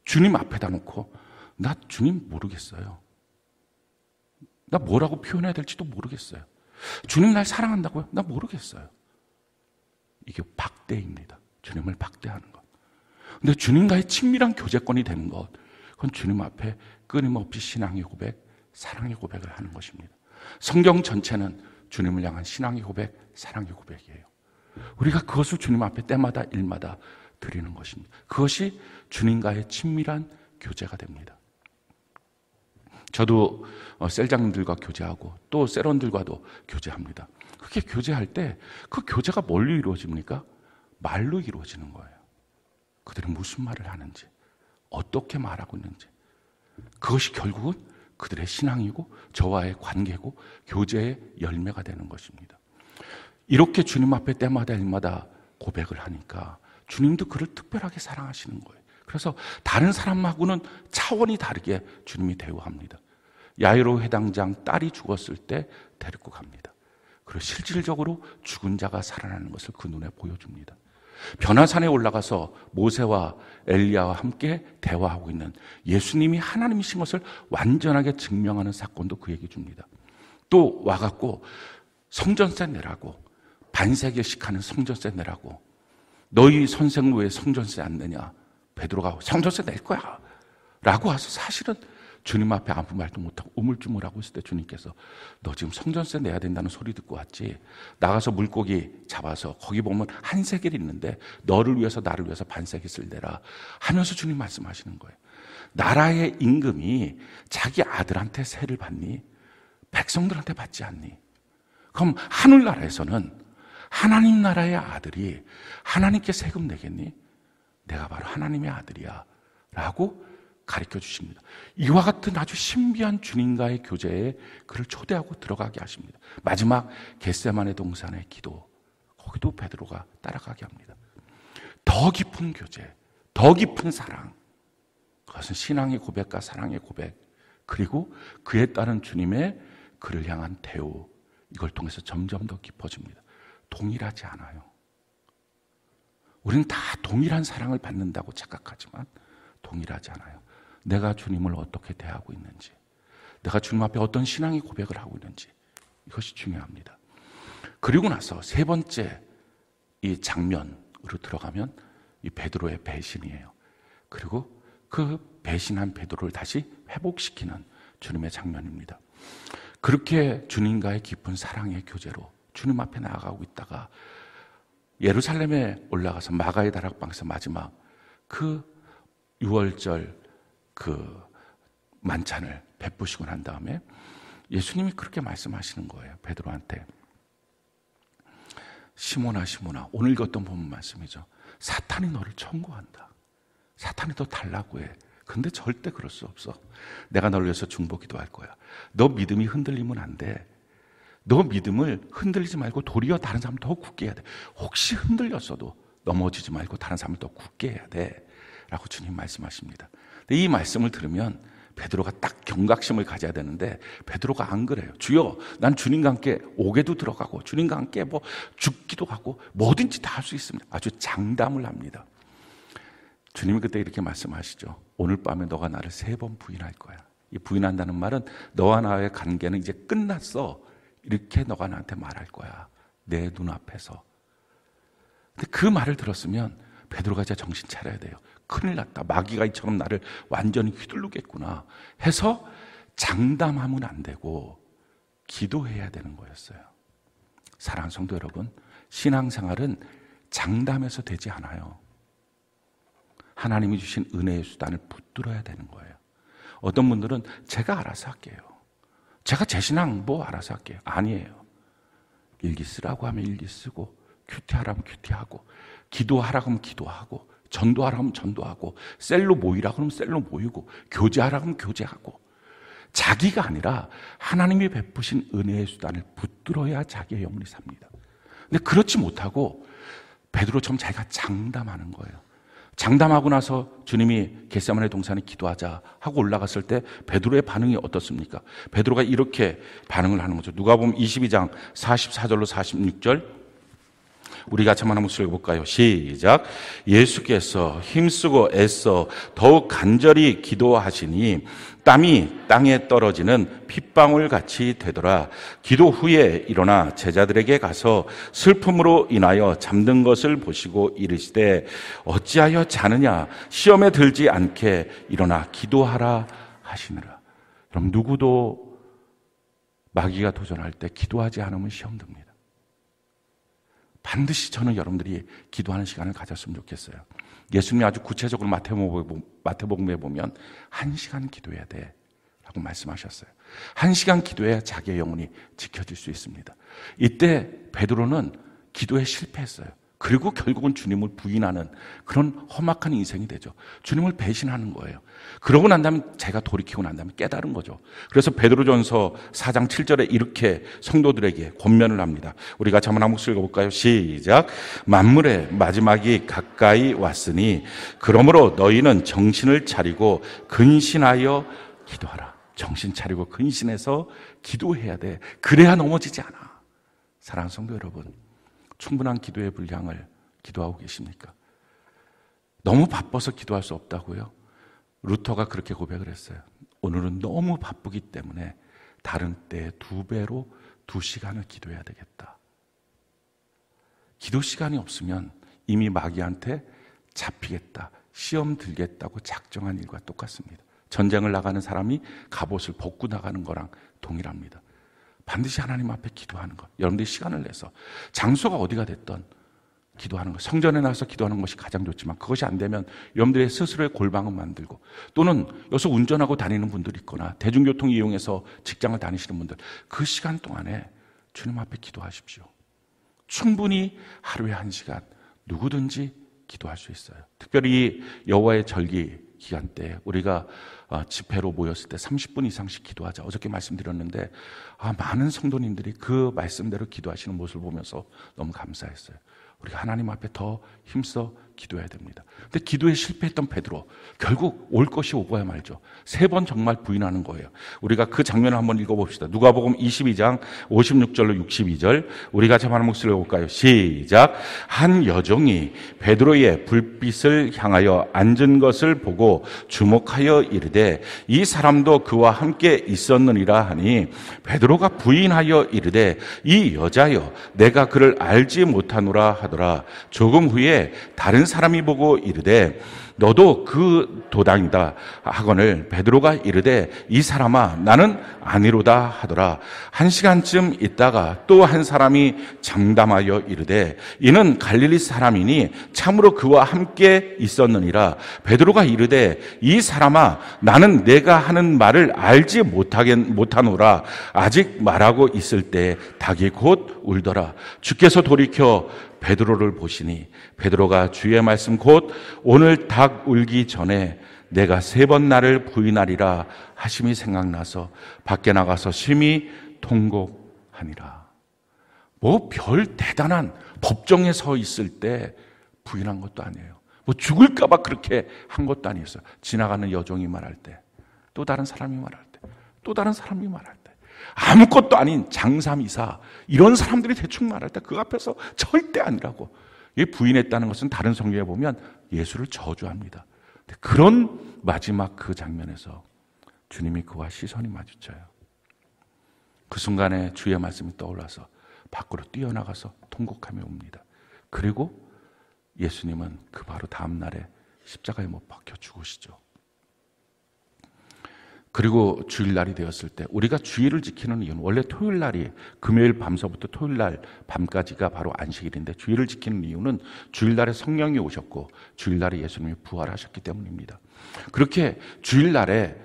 주님 앞에다 놓고 나 주님 모르겠어요. 나 뭐라고 표현해야 될지도 모르겠어요. 주님 날 사랑한다고요? 나 모르겠어요. 이게 박대입니다. 주님을 박대하는 것. 근데 주님과의 친밀한 교제권이 되는 것, 그건 주님 앞에 끊임없이 신앙의 고백, 사랑의 고백을 하는 것입니다. 성경 전체는 주님을 향한 신앙의 고백, 사랑의 고백이에요. 우리가 그것을 주님 앞에 때마다 일마다 드리는 것입니다. 그것이 주님과의 친밀한 교제가 됩니다. 저도 셀장님들과 교제하고 또 셀원들과도 교제합니다. 그렇게 교제할 때 그 교제가 뭘로 이루어집니까? 말로 이루어지는 거예요. 그들이 무슨 말을 하는지, 어떻게 말하고 있는지, 그것이 결국은 그들의 신앙이고 저와의 관계고 교제의 열매가 되는 것입니다. 이렇게 주님 앞에 때마다 일마다 고백을 하니까 주님도 그를 특별하게 사랑하시는 거예요. 그래서 다른 사람하고는 차원이 다르게 주님이 대우합니다. 야이로 회당장 딸이 죽었을 때 데리고 갑니다. 그리고 실질적으로 죽은 자가 살아나는 것을 그 눈에 보여줍니다. 변화산에 올라가서 모세와 엘리야와 함께 대화하고 있는 예수님이 하나님이신 것을 완전하게 증명하는 사건도 그에게 줍니다. 또 와갖고 성전세 내라고, 반세계씩 하는 성전세 내라고, 너희 선생은 왜 성전세 안 내냐? 베드로가 성전세 낼 거야 라고 와서 사실은 주님 앞에 아무 말도 못하고 우물쭈물하고 있을 때 주님께서 너 지금 성전세 내야 된다는 소리 듣고 왔지? 나가서 물고기 잡아서 거기 보면 한 세겔 있는데 너를 위해서 나를 위해서 반세겔을 내라 하면서 주님 말씀하시는 거예요. 나라의 임금이 자기 아들한테 세를 받니? 백성들한테 받지 않니? 그럼 하늘나라에서는 하나님 나라의 아들이 하나님께 세금 내겠니? 내가 바로 하나님의 아들이야 라고 가르쳐 주십니다. 이와 같은 아주 신비한 주님과의 교제에 그를 초대하고 들어가게 하십니다. 마지막 겟세마네 동산의 기도, 거기도 베드로가 따라가게 합니다. 더 깊은 교제, 더 깊은 사랑, 그것은 신앙의 고백과 사랑의 고백, 그리고 그에 따른 주님의 그를 향한 대우, 이걸 통해서 점점 더 깊어집니다. 동일하지 않아요. 우리는 다 동일한 사랑을 받는다고 착각하지만 동일하지 않아요. 내가 주님을 어떻게 대하고 있는지, 내가 주님 앞에 어떤 신앙의 고백을 하고 있는지, 이것이 중요합니다. 그리고 나서 세 번째 이 장면으로 들어가면 이 베드로의 배신이에요. 그리고 그 배신한 베드로를 다시 회복시키는 주님의 장면입니다. 그렇게 주님과의 깊은 사랑의 교제로 주님 앞에 나아가고 있다가 예루살렘에 올라가서 마가의 다락방에서 마지막 그 6월절 그 만찬을 베푸시고 난 다음에 예수님이 그렇게 말씀하시는 거예요. 베드로한테. 시몬아 시몬아, 오늘 읽었던 본문 말씀이죠. 사탄이 너를 청구한다. 사탄이 더 달라고 해. 근데 절대 그럴 수 없어. 내가 널 위해서 중보기도 할 거야. 너 믿음이 흔들리면 안 돼. 너 믿음을 흔들리지 말고 도리어 다른 사람 더 굳게 해야 돼. 혹시 흔들렸어도 넘어지지 말고 다른 사람을 더 굳게 해야 돼 라고 주님 말씀하십니다. 근데 이 말씀을 들으면 베드로가 딱 경각심을 가져야 되는데 베드로가 안 그래요. 주여, 난 주님과 함께 옥에도 들어가고 주님과 함께 뭐 죽기도 하고 뭐든지 다 할 수 있습니다. 아주 장담을 합니다. 주님이 그때 이렇게 말씀하시죠. 오늘 밤에 너가 나를 3번 부인할 거야. 이 부인한다는 말은 너와 나의 관계는 이제 끝났어. 이렇게 너가 나한테 말할 거야. 내 눈앞에서. 근데 그 말을 들었으면 베드로가 이제 정신 차려야 돼요. 큰일 났다. 마귀가 이처럼 나를 완전히 휘둘르겠구나 해서 장담하면 안 되고 기도해야 되는 거였어요. 사랑하는 성도 여러분, 신앙생활은 장담해서 되지 않아요. 하나님이 주신 은혜의 수단을 붙들어야 되는 거예요. 어떤 분들은 제가 알아서 할게요. 제가 제 신앙 뭐 알아서 할게요. 아니에요. 일기 쓰라고 하면 일기 쓰고, 큐티하라면 큐티하고, 기도하라고 하면 기도하고, 전도하라고 하면 전도하고, 셀로 모이라고 하면 셀로 모이고, 교제하라고 하면 교제하고, 자기가 아니라 하나님이 베푸신 은혜의 수단을 붙들어야 자기의 영혼이 삽니다. 근데 그렇지 못하고 베드로처럼 자기가 장담하는 거예요. 장담하고 나서 주님이 겟세마네 동산에 기도하자 하고 올라갔을 때 베드로의 반응이 어떻습니까? 베드로가 이렇게 반응을 하는 거죠. 누가복음 22장 44절로 46절 우리 같이 한번 읽어볼까요? 시작. 예수께서 힘쓰고 애써 더욱 간절히 기도하시니 땀이 땅에 떨어지는 핏방울 같이 되더라. 기도 후에 일어나 제자들에게 가서 슬픔으로 인하여 잠든 것을 보시고 이르시되 어찌하여 자느냐? 시험에 들지 않게 일어나 기도하라 하시느라. 그럼 누구도 마귀가 도전할 때 기도하지 않으면 시험 듭니다. 반드시 저는 여러분들이 기도하는 시간을 가졌으면 좋겠어요. 예수님이 아주 구체적으로 마태복음에 보면 1시간 기도해야 돼 라고 말씀하셨어요. 1시간 기도해야 자기의 영혼이 지켜질 수 있습니다. 이때 베드로는 기도에 실패했어요. 그리고 결국은 주님을 부인하는 그런 험악한 인생이 되죠. 주님을 배신하는 거예요. 그러고 난 다음에 제가 돌이키고 난 다음에 깨달은 거죠. 그래서 베드로전서 4장 7절에 이렇게 성도들에게 권면을 합니다. 우리가 한번 한 목소리 읽어볼까요? 시작. 만물의 마지막이 가까이 왔으니 그러므로 너희는 정신을 차리고 근신하여 기도하라. 정신 차리고 근신해서 기도해야 돼. 그래야 넘어지지 않아. 사랑하는 성도 여러분, 충분한 기도의 분량을 기도하고 계십니까? 너무 바빠서 기도할 수 없다고요? 루터가 그렇게 고백을 했어요. 오늘은 너무 바쁘기 때문에 다른 때에 2배로 2시간을 기도해야 되겠다. 기도 시간이 없으면 이미 마귀한테 잡히겠다, 시험 들겠다고 작정한 일과 똑같습니다. 전쟁을 나가는 사람이 갑옷을 벗고 나가는 거랑 동일합니다. 반드시 하나님 앞에 기도하는 것, 여러분들이 시간을 내서 장소가 어디가 됐든 기도하는 것, 성전에 나가서 기도하는 것이 가장 좋지만 그것이 안 되면 여러분들의 스스로의 골방을 만들고, 또는 여기서 운전하고 다니는 분들이 있거나 대중교통 이용해서 직장을 다니시는 분들, 그 시간 동안에 주님 앞에 기도하십시오. 충분히 하루에 1시간 누구든지 기도할 수 있어요. 특별히 여호와의 절기 기간 때 우리가 집회로 모였을 때 30분 이상씩 기도하자 어저께 말씀드렸는데, 많은 성도님들이 그 말씀대로 기도하시는 모습을 보면서 너무 감사했어요. 우리가 하나님 앞에 더 힘써 기도해야 됩니다. 근데 기도에 실패했던 베드로, 결국 올 것이 오고야 말죠. 3번 정말 부인하는 거예요. 우리가 그 장면을 한번 읽어봅시다. 누가복음 22장 56절로 62절 우리 같이 한번 목소리를 읽어볼까요? 시작. 한 여종이 베드로의 불빛을 향하여 앉은 것을 보고 주목하여 이르되 이 사람도 그와 함께 있었느니라 하니, 베드로가 부인하여 이르되 이 여자여 내가 그를 알지 못하노라 하더라. 조금 후에 다른 사람이 보고 이르되 너도 그 도당이다 하거늘 베드로가 이르되 이 사람아 나는 아니로다 하더라. 1시간쯤 있다가 또 한 사람이 장담하여 이르되 이는 갈릴리 사람이니 참으로 그와 함께 있었느니라. 베드로가 이르되 이 사람아 나는 내가 하는 말을 알지 못하노라. 아직 말하고 있을 때 닭이 곧 울더라. 주께서 돌이켜 베드로를 보시니 베드로가 주의 말씀 곧 오늘 닭 울기 전에 내가 3번 나를 부인하리라 하심이 생각나서 밖에 나가서 심히 통곡하니라. 뭐 별 대단한 법정에 서 있을 때 부인한 것도 아니에요. 뭐 죽을까 봐 그렇게 한 것도 아니었어요. 지나가는 여종이 말할 때, 또 다른 사람이 말할 때, 또 다른 사람이 말할 때, 아무것도 아닌 장삼이사 이런 사람들이 대충 말할 때 그 앞에서 절대 아니라고 부인했다는 것은 다른 성경에 보면 예수를 저주합니다. 그런 마지막 그 장면에서 주님이 그와 시선이 마주쳐요. 그 순간에 주의 말씀이 떠올라서 밖으로 뛰어나가서 통곡하며 옵니다. 그리고 예수님은 그 바로 다음 날에 십자가에 못 박혀 죽으시죠. 그리고 주일날이 되었을 때 우리가 주일을 지키는 이유는 원래 토요일날이 금요일 밤서부터 토요일날 밤까지가 바로 안식일인데 주일을 지키는 이유는 주일날에 성령이 오셨고 주일날에 예수님이 부활하셨기 때문입니다. 그렇게 주일날에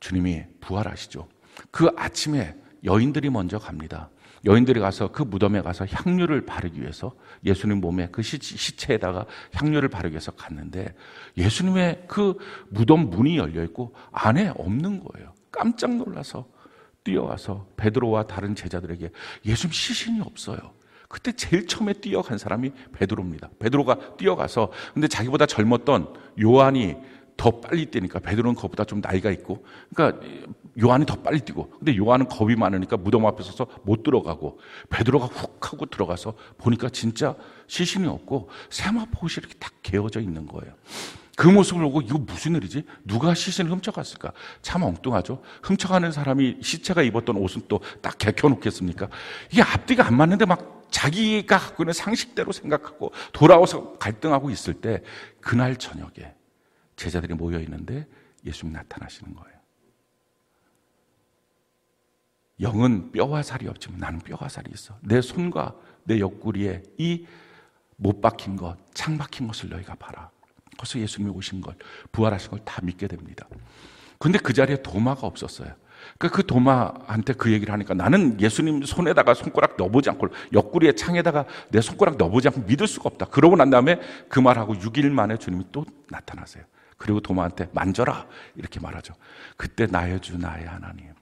주님이 부활하시죠. 그 아침에 여인들이 먼저 갑니다. 여인들이 가서 그 무덤에 가서 향유를 바르기 위해서 예수님 몸에 그 시체에다가 향유를 바르기 위해서 갔는데 예수님의 그 무덤 문이 열려 있고 안에 없는 거예요. 깜짝 놀라서 뛰어와서 베드로와 다른 제자들에게 예수님 시신이 없어요. 그때 제일 처음에 뛰어간 사람이 베드로입니다. 베드로가 뛰어가서 근데 자기보다 젊었던 요한이 더 빨리 뛰니까 베드로는 그것보다 좀 나이가 있고 그러니까 요한이 더 빨리 뛰고 근데 요한은 겁이 많으니까 무덤 앞에 서서 못 들어가고 베드로가 훅 하고 들어가서 보니까 진짜 시신이 없고 세마포 옷이 이렇게 딱 개어져 있는 거예요. 그 모습을 보고 이거 무슨 일이지? 누가 시신을 훔쳐갔을까? 참 엉뚱하죠. 훔쳐가는 사람이 시체가 입었던 옷은 또 딱 개켜놓겠습니까? 이게 앞뒤가 안 맞는데 막 자기가 갖고 있는 상식대로 생각하고 돌아와서 갈등하고 있을 때 그날 저녁에 제자들이 모여 있는데 예수님이 나타나시는 거예요. 영은 뼈와 살이 없지만 나는 뼈와 살이 있어. 내 손과 내 옆구리에 이 못 박힌 것, 창 박힌 것을 너희가 봐라. 그래서 예수님이 오신 걸, 부활하신 걸 다 믿게 됩니다. 그런데 그 자리에 도마가 없었어요. 그러니까 그 도마한테 그 얘기를 하니까 나는 예수님 손에다가 손가락 넣어보지 않고 옆구리에 창에다가 내 손가락 넣어보지 않고 믿을 수가 없다. 그러고 난 다음에 그 말하고 6일 만에 주님이 또 나타나세요. 그리고 도마한테 만져라 이렇게 말하죠. 그때 나의 주 나의 하나님,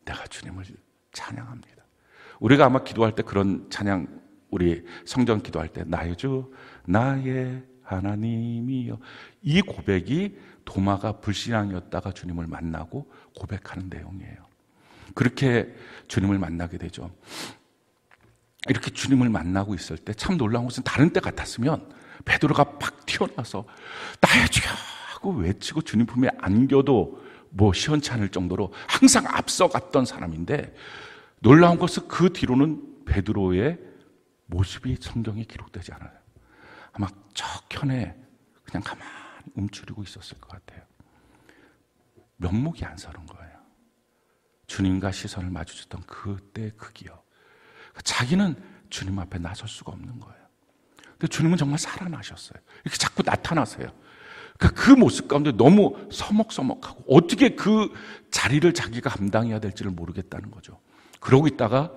내가 주님을 찬양합니다. 우리가 아마 기도할 때 그런 찬양, 우리 성전 기도할 때 나의 주 나의 하나님이여, 이 고백이 도마가 불신앙이었다가 주님을 만나고 고백하는 내용이에요. 그렇게 주님을 만나게 되죠. 이렇게 주님을 만나고 있을 때 참 놀라운 것은 다른 때 같았으면 베드로가 팍 튀어나와서 나의 주여 하고 외치고 주님 품에 안겨도 뭐 시원치 않을 정도로 항상 앞서갔던 사람인데, 놀라운 것은 그 뒤로는 베드로의 모습이 성경에 기록되지 않아요. 아마 저편에 그냥 가만히 움츠리고 있었을 것 같아요. 면목이 안 서는 거예요. 주님과 시선을 마주쳤던 그때 그 기억. 자기는 주님 앞에 나설 수가 없는 거예요. 근데 주님은 정말 살아나셨어요. 이렇게 자꾸 나타나세요. 그 모습 가운데 너무 서먹서먹하고 어떻게 그 자리를 자기가 감당해야 될지를 모르겠다는 거죠. 그러고 있다가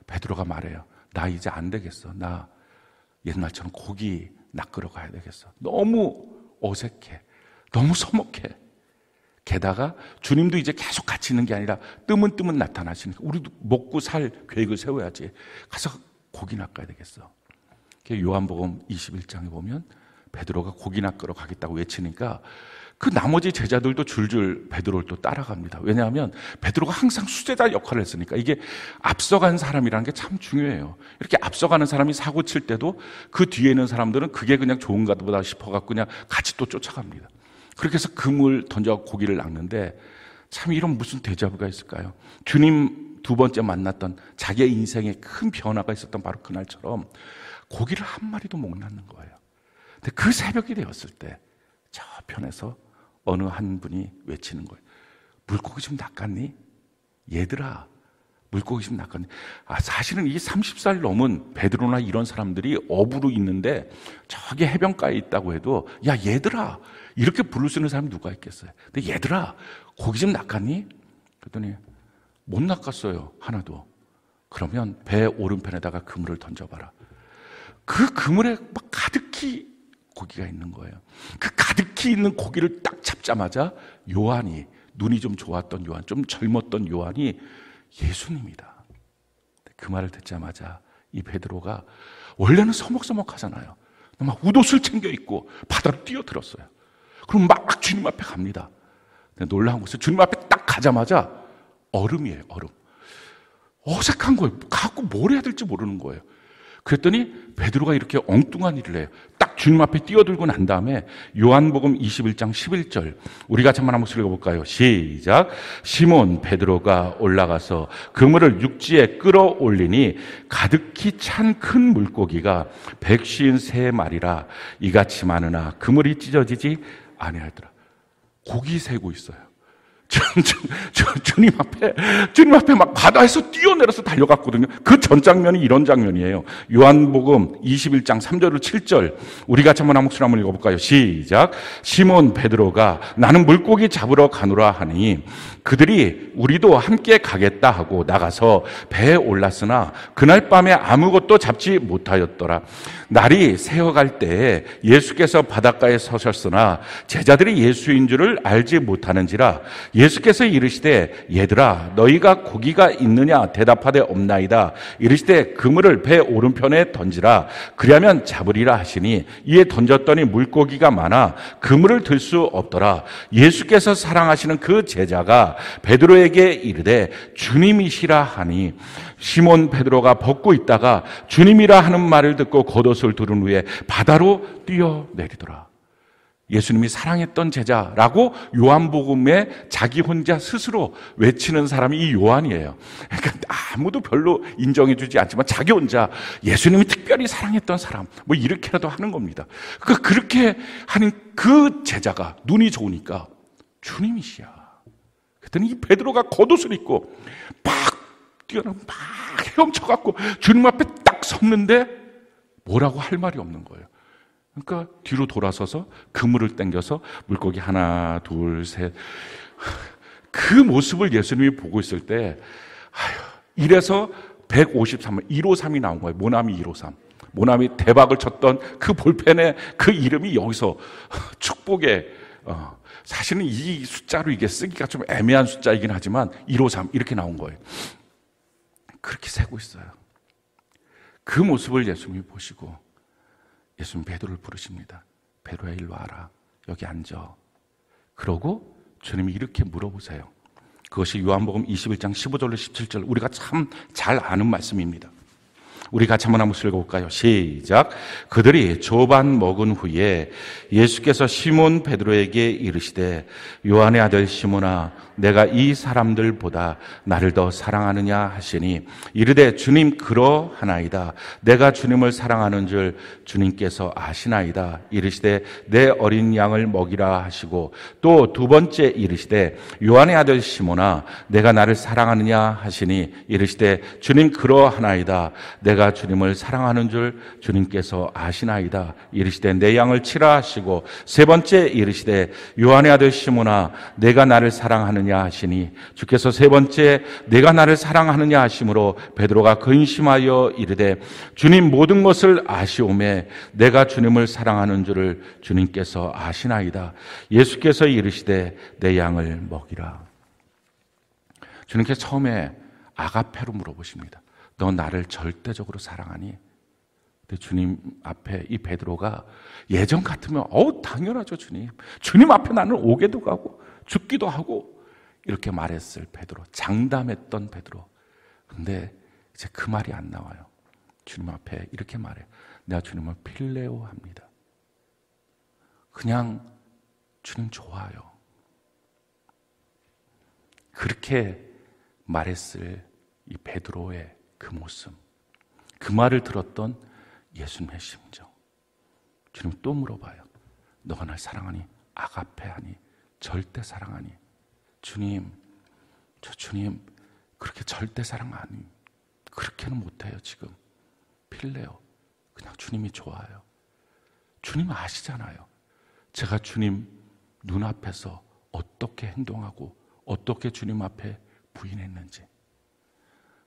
베드로가 말해요. 나 이제 안 되겠어. 나 옛날처럼 고기 낚으러 가야 되겠어. 너무 어색해. 너무 서먹해. 게다가 주님도 이제 계속 같이 있는 게 아니라 뜨문뜨문 나타나시니까 우리도 먹고 살 계획을 세워야지. 가서 고기 낚아야 되겠어. 요한복음 21장에 보면 베드로가 고기 낚으러 가겠다고 외치니까 그 나머지 제자들도 줄줄 베드로를 또 따라갑니다. 왜냐하면 베드로가 항상 수제자 역할을 했으니까. 이게 앞서간 사람이라는 게 참 중요해요. 이렇게 앞서가는 사람이 사고 칠 때도 그 뒤에 있는 사람들은 그게 그냥 좋은가 보다 싶어갖고 그냥 같이 또 쫓아갑니다. 그렇게 해서 금을 던져 고기를 낚는데 참 이런 무슨 데자부가 있을까요? 주님 두 번째 만났던 자기의 인생에 큰 변화가 있었던 바로 그날처럼 고기를 한 마리도 못 낚는 거예요. 근데 그 새벽이 되었을 때 저편에서 어느 한 분이 외치는 거예요. 물고기 좀 낚았니? 얘들아, 물고기 좀 낚았니? 사실은 이 30살 넘은 베드로나 이런 사람들이 어부로 있는데 저기 해변가에 있다고 해도 야 얘들아 이렇게 부를 수 있는 사람이 누가 있겠어요? 근데 얘들아 고기 좀 낚았니? 그랬더니 못 낚았어요, 하나도. 그러면 배 오른편에다가 그물을 던져봐라. 그 그물에 막 가득히 고기가 있는 거예요. 그 가득히 있는 고기를 딱 잡자마자 요한이, 눈이 좀 좋았던 요한, 좀 젊었던 요한이 예수님이다. 그 말을 듣자마자 이 베드로가, 원래는 서먹서먹하잖아요. 막 웃옷을 챙겨 입고 바다로 뛰어들었어요. 그럼 막 주님 앞에 갑니다. 근데 놀라운 것은 주님 앞에 딱 가자마자 얼음이에요, 얼음. 어색한 거예요. 갖고 뭘 해야 될지 모르는 거예요. 그랬더니 베드로가 이렇게 엉뚱한 일을 해요. 딱 주님 앞에 뛰어들고 난 다음에 요한복음 21장 11절, 우리 같이 한번 읽어볼까요? 시작. 시몬 베드로가 올라가서 그물을 육지에 끌어올리니 가득히 찬 큰 물고기가 153마리라 이같이 많으나 그물이 찢어지지 아니하더라. 고기 세고 있어요. 주님 앞에 막 바다에서 뛰어내려서 달려갔거든요. 그 전 장면이 이런 장면이에요. 요한복음 21장 3절로 7절, 우리 같이 한번 한 목소리 한번 읽어볼까요? 시작. 시몬 베드로가 나는 물고기 잡으러 가노라 하니 그들이 우리도 함께 가겠다 하고 나가서 배에 올랐으나 그날 밤에 아무것도 잡지 못하였더라. 날이 새어갈 때에 예수께서 바닷가에 서셨으나 제자들이 예수인 줄을 알지 못하는지라 예수께서 이르시되 얘들아 너희가 고기가 있느냐 대답하되 없나이다. 이르시되 그물을 배 오른편에 던지라 그리하면 잡으리라 하시니 이에 던졌더니 물고기가 많아 그물을 들 수 없더라. 예수께서 사랑하시는 그 제자가 베드로에게 이르되 주님이시라 하니 시몬 베드로가 벗고 있다가 주님이라 하는 말을 듣고 겉옷을 두른 후에 바다로 뛰어내리더라. 예수님이 사랑했던 제자라고 요한복음에 자기 혼자 스스로 외치는 사람이 이 요한이에요. 그러니까 아무도 별로 인정해주지 않지만 자기 혼자 예수님이 특별히 사랑했던 사람 뭐 이렇게라도 하는 겁니다. 그렇게 하는 그 제자가 눈이 좋으니까 주님이시야. 그랬더니 이 베드로가 겉옷을 입고 막 뛰어나고 막 헤엄쳐갖고 주님 앞에 딱 섰는데 뭐라고 할 말이 없는 거예요. 그러니까 뒤로 돌아서서 그물을 당겨서 물고기 하나, 둘, 셋. 그 모습을 예수님이 보고 있을 때, 이래서 153, 153이 나온 거예요. 모나미 153. 모나미 대박을 쳤던 그 볼펜의 그 이름이 여기서 축복의, 사실은 이 숫자로 이게 쓰기가 좀 애매한 숫자이긴 하지만 153 이렇게 나온 거예요. 그렇게 세고 있어요. 그 모습을 예수님이 보시고 예수님 베드로를 부르십니다. 베드로야 일로 와라. 여기 앉아. 그러고 주님이 이렇게 물어보세요. 그것이 요한복음 21장 15절로 17절, 우리가 참 잘 아는 말씀입니다. 우리 같이 한번 읽어볼까요? 시작. 그들이 조반 먹은 후에 예수께서 시몬 베드로에게 이르시되 요한의 아들 시몬아 내가 이 사람들보다 나를 더 사랑하느냐 하시니 이르되 주님 그러하나이다. 내가 주님을 사랑하는 줄 주님께서 아시나이다. 이르시되 내 어린 양을 먹이라 하시고 또 두 번째 이르시되 요한의 아들 시몬아 내가 나를 사랑하느냐 하시니 이르시되 주님 그러하나이다. 내가 주님을 사랑하는 줄 주님께서 아시나이다. 이르시되 내 양을 치라 하시고 세 번째 이르시되 요한의 아들 시몬아 내가 나를 사랑하느냐 하시니 주께서 세 번째 내가 나를 사랑하느냐 하심으로 베드로가 근심하여 이르되 주님 모든 것을 아시오매 내가 주님을 사랑하는 줄을 주님께서 아시나이다. 예수께서 이르시되 내 양을 먹이라. 주님께서 처음에 아가페로 물어보십니다. 너 나를 절대적으로 사랑하니? 근데 주님 앞에 이 베드로가 예전 같으면 당연하죠 주님. 주님 앞에 나는 오게도 가고 죽기도 하고 이렇게 말했을 베드로. 장담했던 베드로. 근데 이제 그 말이 안 나와요. 주님 앞에 이렇게 말해요. 내가 주님을 필레오 합니다. 그냥 주님 좋아요. 그렇게 말했을 이 베드로의 그 모습, 그 말을 들었던 예수님의 심정. 주님 또 물어봐요. 너가 날 사랑하니? 아가페 하니? 절대 사랑하니? 주님, 저 주님 그렇게 절대 사랑 아니, 그렇게는 못해요 지금. 필레오, 그냥 주님이 좋아요. 주님 아시잖아요. 제가 주님 눈앞에서 어떻게 행동하고 어떻게 주님 앞에 부인했는지.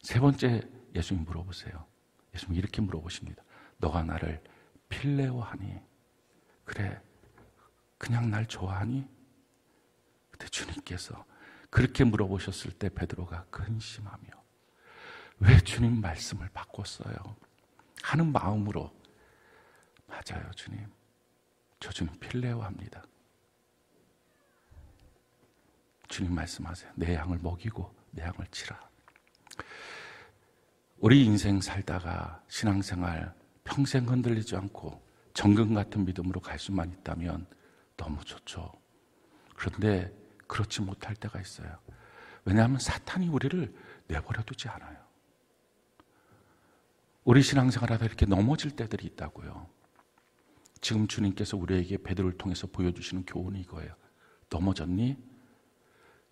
세 번째 예수님 물어보세요. 예수님 이렇게 물어보십니다. 너가 나를 필레오하니, 그래, 그냥 날 좋아하니? 그때 주님께서 그렇게 물어보셨을 때 베드로가 근심하며 왜 주님 말씀을 바꿨어요? 하는 마음으로, 맞아요 주님, 저 주님 필레오합니다. 주님 말씀하세요. 내 양을 먹이고 내 양을 치라. 우리 인생 살다가 신앙생활 평생 흔들리지 않고 정금 같은 믿음으로 갈 수만 있다면 너무 좋죠. 그런데 그렇지 못할 때가 있어요. 왜냐하면 사탄이 우리를 내버려 두지 않아요. 우리 신앙생활하다 이렇게 넘어질 때들이 있다고요. 지금 주님께서 우리에게 베드로를 통해서 보여주시는 교훈이 이거예요. 넘어졌니?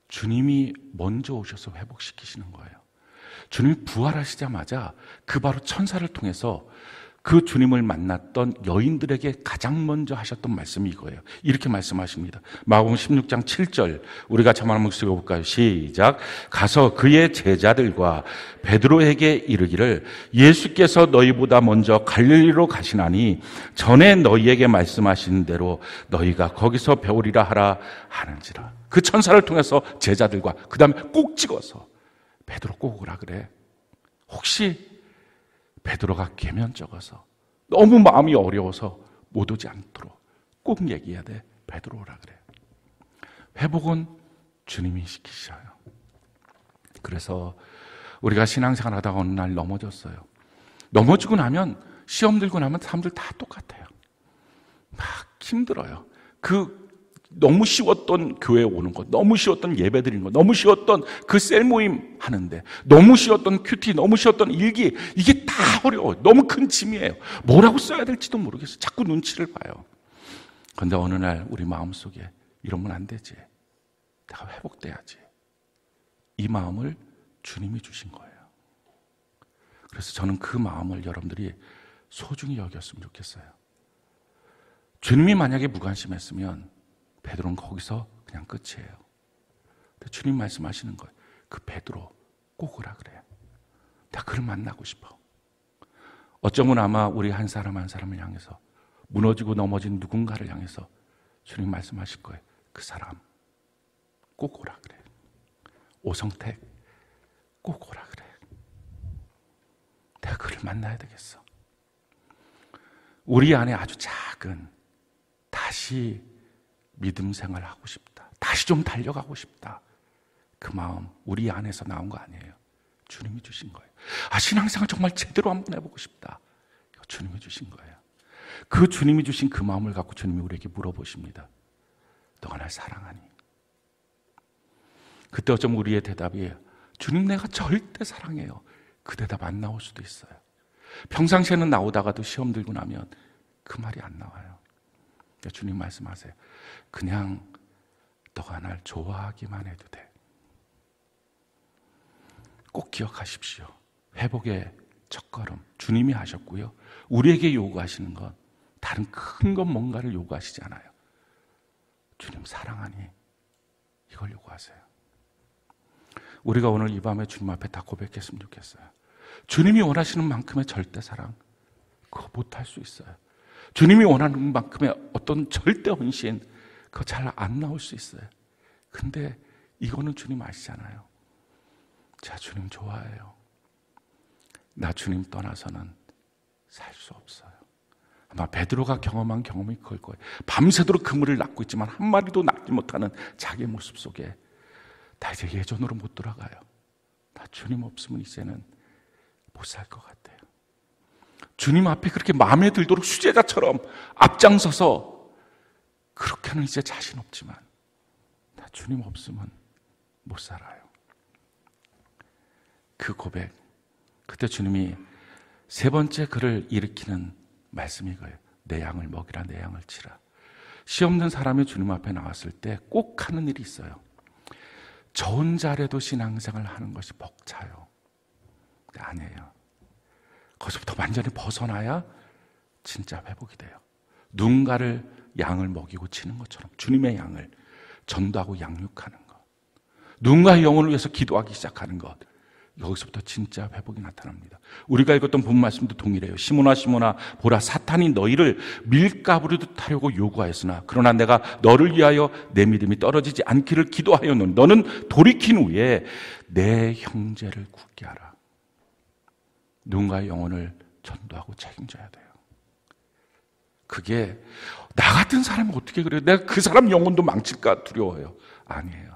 주님이 먼저 오셔서 회복시키시는 거예요. 주님이 부활하시자마자 그 바로 천사를 통해서 그 주님을 만났던 여인들에게 가장 먼저 하셨던 말씀이 이거예요. 이렇게 말씀하십니다. 마가복음 16장 7절, 우리가 참 한번 읽어볼까요? 시작. 가서 그의 제자들과 베드로에게 이르기를 예수께서 너희보다 먼저 갈릴리로 가시나니 전에 너희에게 말씀하신 대로 너희가 거기서 배우리라 하라 하는지라. 그 천사를 통해서 제자들과 그 다음에 꼭 찍어서 베드로 꼭 오라 그래. 혹시 베드로가 계면적어서 너무 마음이 어려워서 못 오지 않도록 꼭 얘기해야 돼. 베드로 오라 그래. 회복은 주님이 시키셔요. 그래서 우리가 신앙생활 하다가 어느 날 넘어졌어요. 넘어지고 나면, 시험 들고 나면 사람들 다 똑같아요. 막 힘들어요. 너무 쉬웠던 교회에 오는 것, 너무 쉬웠던 예배 드리는 것, 너무 쉬웠던 그 셀 모임 하는데, 너무 쉬웠던 큐티, 너무 쉬웠던 일기, 이게 다 어려워요. 너무 큰 짐이에요. 뭐라고 써야 될지도 모르겠어요. 자꾸 눈치를 봐요. 그런데 어느 날 우리 마음속에 이러면 안 되지, 내가 회복돼야지, 이 마음을 주님이 주신 거예요. 그래서 저는 그 마음을 여러분들이 소중히 여겼으면 좋겠어요. 주님이 만약에 무관심했으면 베드로는 거기서 그냥 끝이에요. 근데 주님 말씀하시는 거예요. 그 베드로 꼭 오라 그래요. 나 그를 만나고 싶어. 어쩌면 아마 우리 한 사람 한 사람을 향해서, 무너지고 넘어진 누군가를 향해서 주님 말씀하실 거예요. 그 사람 꼭 오라 그래. 오성택 꼭 오라 그래. 내가 그를 만나야 되겠어. 우리 안에 아주 작은, 다시 믿음 생활하고 싶다, 다시 좀 달려가고 싶다, 그 마음 우리 안에서 나온 거 아니에요. 주님이 주신 거예요. 신앙생활 정말 제대로 한번 해보고 싶다, 이거 주님이 주신 거예요. 그 주님이 주신 그 마음을 갖고 주님이 우리에게 물어보십니다. 너가 날 사랑하니? 그때 어쩌면 우리의 대답이 주님 내가 절대 사랑해요, 그 대답 안 나올 수도 있어요. 평상시에는 나오다가도 시험 들고 나면 그 말이 안 나와요. 그러니까 주님 말씀하세요. 그냥 너가 날 좋아하기만 해도 돼. 꼭 기억하십시오. 회복의 첫걸음 주님이 하셨고요, 우리에게 요구하시는 건 다른 큰 건 뭔가를 요구하시지 않아요. 주님 사랑하니, 이걸 요구하세요. 우리가 오늘 이 밤에 주님 앞에 다 고백했으면 좋겠어요. 주님이 원하시는 만큼의 절대 사랑, 그거 못할 수 있어요. 주님이 원하는 만큼의 어떤 절대 헌신, 그거 잘 안 나올 수 있어요. 근데 이거는 주님 아시잖아요. 자, 주님 좋아해요. 나 주님 떠나서는 살 수 없어요. 아마 베드로가 경험한 경험이 그걸 거예요. 밤새도록 그물을 낚고 있지만 한 마리도 낚지 못하는 자기 모습 속에 나 이제 예전으로 못 돌아가요. 나 주님 없으면 이제는 못 살 것 같아요. 주님 앞에 그렇게 마음에 들도록 수제자처럼 앞장서서 그렇게는 이제 자신 없지만 나 주님 없으면 못 살아요. 그 고백, 그때 주님이 세 번째 그를 일으키는 말씀이 이거예요. 내 양을 먹이라, 내 양을 치라. 시 없는 사람이 주님 앞에 나왔을 때 꼭 하는 일이 있어요. 저 혼자라도 신앙생활을 하는 것이 벅차요. 아니에요. 거기서부터 완전히 벗어나야 진짜 회복이 돼요. 누군가를 양을 먹이고 치는 것처럼 주님의 양을 전도하고 양육하는 것, 누군가의 영혼을 위해서 기도하기 시작하는 것, 여기서부터 진짜 회복이 나타납니다. 우리가 읽었던 본 말씀도 동일해요. 시몬아 시몬아 보라 사탄이 너희를 밀가부르듯 하려고 요구하였으나 그러나 내가 너를 위하여 내 믿음이 떨어지지 않기를 기도하였노니 너는 돌이킨 후에 내 형제를 굳게 하라. 누군가의 영혼을 전도하고 책임져야 돼요. 그게 나 같은 사람이 어떻게 그래요? 내가 그 사람 영혼도 망칠까 두려워요. 아니에요.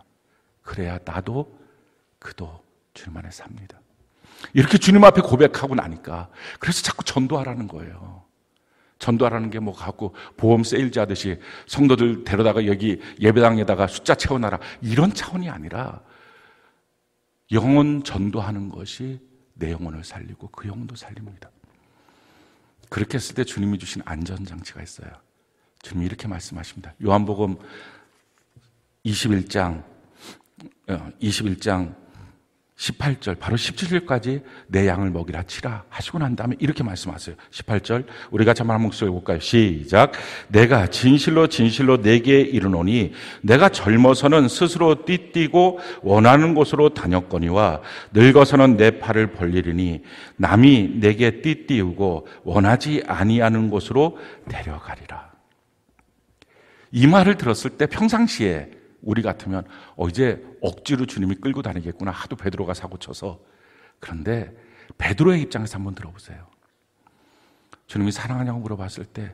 그래야 나도 그도 주님 안에 삽니다. 이렇게 주님 앞에 고백하고 나니까 그래서 자꾸 전도하라는 거예요. 전도하라는 게 뭐 갖고 보험 세일즈 하듯이 성도들 데려다가 여기 예배당에다가 숫자 채워놔라 이런 차원이 아니라 영혼 전도하는 것이 내 영혼을 살리고 그 영혼도 살립니다. 그렇게 했을 때 주님이 주신 안전장치가 있어요. 주님이 이렇게 말씀하십니다. 요한복음 21장 18절 바로 17절까지 내 양을 먹이라 치라 하시고 난 다음에 이렇게 말씀하세요. 18절 우리 같이 한번 목소리 볼까요? 시작. 내가 진실로 진실로 내게 이르노니 내가 젊어서는 스스로 띠띠고 원하는 곳으로 다녔거니와 늙어서는 내 팔을 벌리리니 남이 내게 띠띠우고 원하지 아니하는 곳으로 데려가리라. 이 말을 들었을 때 평상시에 우리 같으면 이제 억지로 주님이 끌고 다니겠구나 하도 베드로가 사고쳐서. 그런데 베드로의 입장에서 한번 들어보세요. 주님이 사랑하냐고 물어봤을 때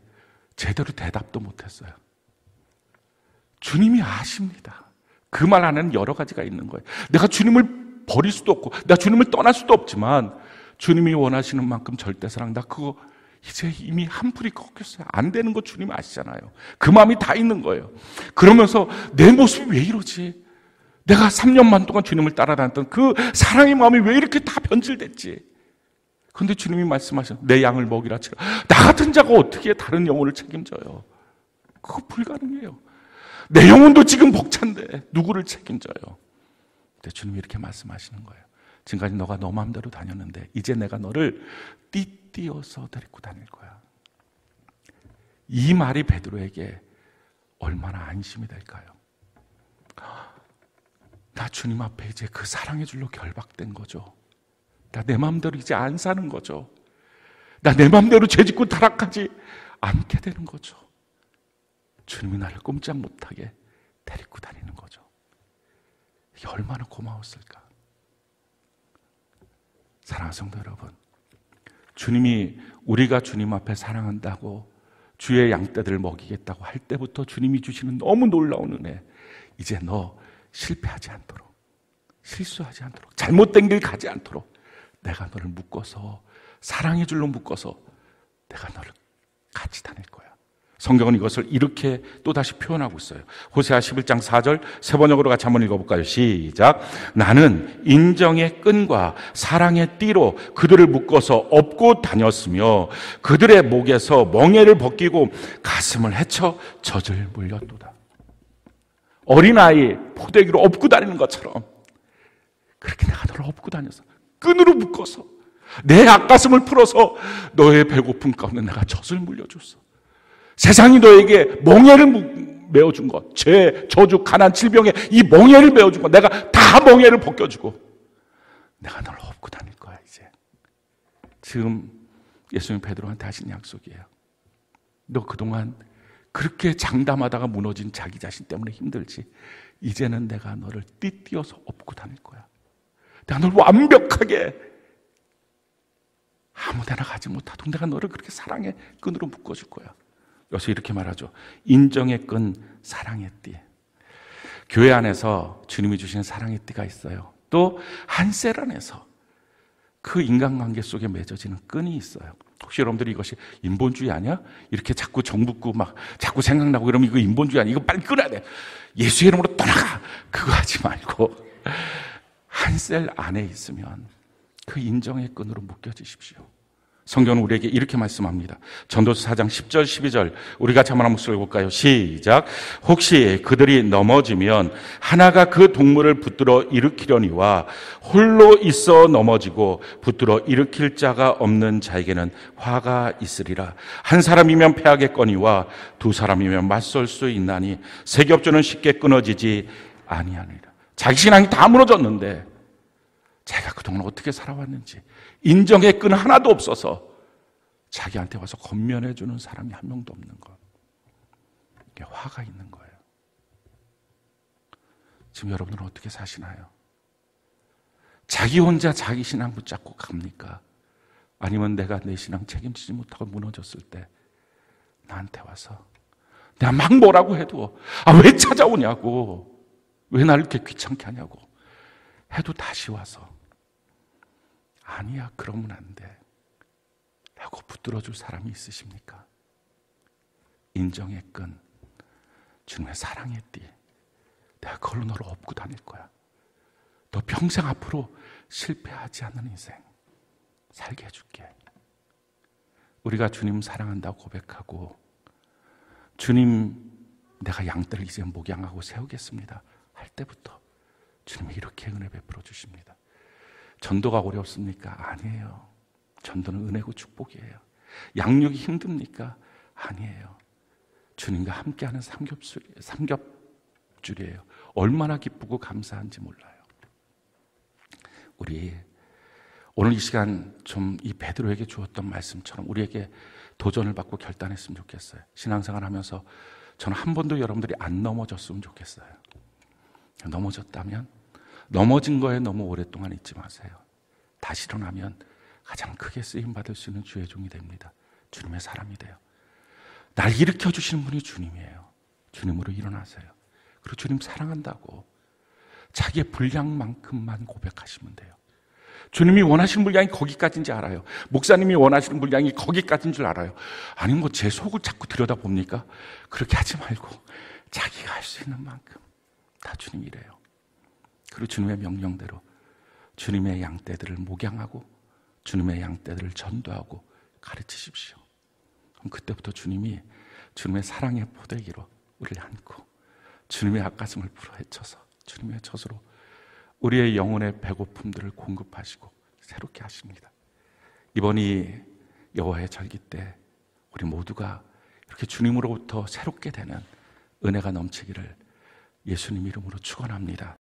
제대로 대답도 못했어요. 주님이 아십니다. 그 말 안에는 여러 가지가 있는 거예요. 내가 주님을 버릴 수도 없고 내가 주님을 떠날 수도 없지만 주님이 원하시는 만큼 절대사랑 나 그거 이제 이미 한풀이 꺾였어요. 안 되는 거 주님 아시잖아요. 그 마음이 다 있는 거예요. 그러면서 내 모습이 왜 이러지? 내가 3년만 동안 주님을 따라다녔던 그 사랑의 마음이 왜 이렇게 다 변질됐지? 그런데 주님이 말씀하셔. 내 양을 먹이라 치라. 나 같은 자가 어떻게 다른 영혼을 책임져요? 그거 불가능해요. 내 영혼도 지금 벅찬데 누구를 책임져요? 근데 주님이 이렇게 말씀하시는 거예요. 지금까지 너가 너 마음대로 다녔는데 이제 내가 너를 띠띠어서 데리고 다닐 거야. 이 말이 베드로에게 얼마나 안심이 될까요? 나 주님 앞에 이제 그 사랑의 줄로 결박된 거죠. 나 내 마음대로 이제 안 사는 거죠. 나 내 마음대로 죄짓고 타락하지 않게 되는 거죠. 주님이 나를 꼼짝 못하게 데리고 다니는 거죠. 이게 얼마나 고마웠을까. 사랑하는 성도 여러분, 주님이 우리가 주님 앞에 사랑한다고 주의 양떼들을 먹이겠다고 할 때부터 주님이 주시는 너무 놀라운 은혜. 이제 너 실패하지 않도록, 실수하지 않도록, 잘못된 길 가지 않도록 내가 너를 묶어서 사랑의 줄로 묶어서 내가 너를 같이 다닐 거야. 성경은 이것을 이렇게 또다시 표현하고 있어요. 호세아 11장 4절 세 번역으로 같이 한번 읽어볼까요? 시작. 나는 인정의 끈과 사랑의 띠로 그들을 묶어서 업고 다녔으며 그들의 목에서 멍에를 벗기고 가슴을 헤쳐 젖을 물렸도다. 어린아이 포대기로 업고 다니는 것처럼 그렇게 내가 너를 업고 다녔어. 끈으로 묶어서 내 앞가슴을 풀어서 너의 배고픔 가운데 내가 젖을 물려줬어. 세상이 너에게 멍에를 메어준 것, 죄, 저주, 가난, 질병에 이 멍에를 메어준 것, 내가 다 멍에를 벗겨주고 내가 너를 업고 다닐 거야. 이제 지금 예수님 베드로한테 하신 약속이에요. 너 그동안 그렇게 장담하다가 무너진 자기 자신 때문에 힘들지. 이제는 내가 너를 띠띠어서 업고 다닐 거야. 내가 널 완벽하게 아무데나 가지 못하도록 내가 너를 그렇게 사랑의 끈으로 묶어줄 거야. 여기서 이렇게 말하죠. 인정의 끈, 사랑의 띠. 교회 안에서 주님이 주신 사랑의 띠가 있어요. 또 한 셀 안에서 그 인간관계 속에 맺어지는 끈이 있어요. 혹시 여러분들이 이것이 인본주의 아니야? 이렇게 자꾸 정붙고 막 자꾸 생각나고 그러면 이거 인본주의 아니야? 이거 빨리 끊어야 돼. 예수의 이름으로 떠나가. 그거 하지 말고 한 셀 안에 있으면 그 인정의 끈으로 묶여지십시오. 성경은 우리에게 이렇게 말씀합니다. 전도서 4장 10절 12절 우리 같이 한번 목소리 볼까요? 시작. 혹시 그들이 넘어지면 하나가 그 동물을 붙들어 일으키려니와 홀로 있어 넘어지고 붙들어 일으킬 자가 없는 자에게는 화가 있으리라. 한 사람이면 패하겠거니와 두 사람이면 맞설 수 있나니 세 겹조는 쉽게 끊어지지 아니하니라. 자기 신앙이 다 무너졌는데 자기가 그동안 어떻게 살아왔는지 인정의 끈 하나도 없어서 자기한테 와서 권면해 주는 사람이 한 명도 없는 것. 이게 화가 있는 거예요. 지금 여러분들은 어떻게 사시나요? 자기 혼자 자기 신앙 붙잡고 갑니까? 아니면 내가 내 신앙 책임지지 못하고 무너졌을 때 나한테 와서 내가 막 뭐라고 해도 왜 찾아오냐고, 왜 나를 이렇게 귀찮게 하냐고 해도 다시 와서 아니야 그러면 안 돼 라고 붙들어줄 사람이 있으십니까? 인정의 끈, 주님의 사랑의 띠, 내가 그걸로 너를 업고 다닐 거야. 너 평생 앞으로 실패하지 않는 인생 살게 해줄게. 우리가 주님 사랑한다고 고백하고 주님 내가 양떼를 이제 목양하고 세우겠습니다 할 때부터 주님이 이렇게 은혜 베풀어 주십니다. 전도가 어렵습니까? 아니에요. 전도는 은혜고 축복이에요. 양육이 힘듭니까? 아니에요. 주님과 함께하는 삼겹줄이에요. 얼마나 기쁘고 감사한지 몰라요. 우리 오늘 이 시간 좀 이 베드로에게 주었던 말씀처럼 우리에게 도전을 받고 결단했으면 좋겠어요. 신앙생활 하면서 저는 한 번도 여러분들이 안 넘어졌으면 좋겠어요. 넘어졌다면 넘어진 거에 너무 오랫동안 있지 마세요. 다시 일어나면 가장 크게 쓰임받을 수 있는 주의 종이 됩니다. 주님의 사람이 돼요. 날 일으켜 주시는 분이 주님이에요. 주님으로 일어나세요. 그리고 주님 사랑한다고 자기의 분량만큼만 고백하시면 돼요. 주님이 원하시는 분량이 거기까지인지 알아요. 목사님이 원하시는 분량이 거기까지인 줄 알아요. 아니 제 속을 자꾸 들여다봅니까? 그렇게 하지 말고 자기가 할 수 있는 만큼 다 주님이래요. 그리고 주님의 명령대로 주님의 양떼들을 목양하고 주님의 양떼들을 전도하고 가르치십시오. 그럼 그때부터 주님이 주님의 사랑의 포대기로 우리를 안고 주님의 앞가슴을 풀어헤쳐서 주님의 젖으로 우리의 영혼의 배고픔들을 공급하시고 새롭게 하십니다. 이번이 여호와의 절기 때 우리 모두가 이렇게 주님으로부터 새롭게 되는 은혜가 넘치기를 예수님 이름으로 축원합니다.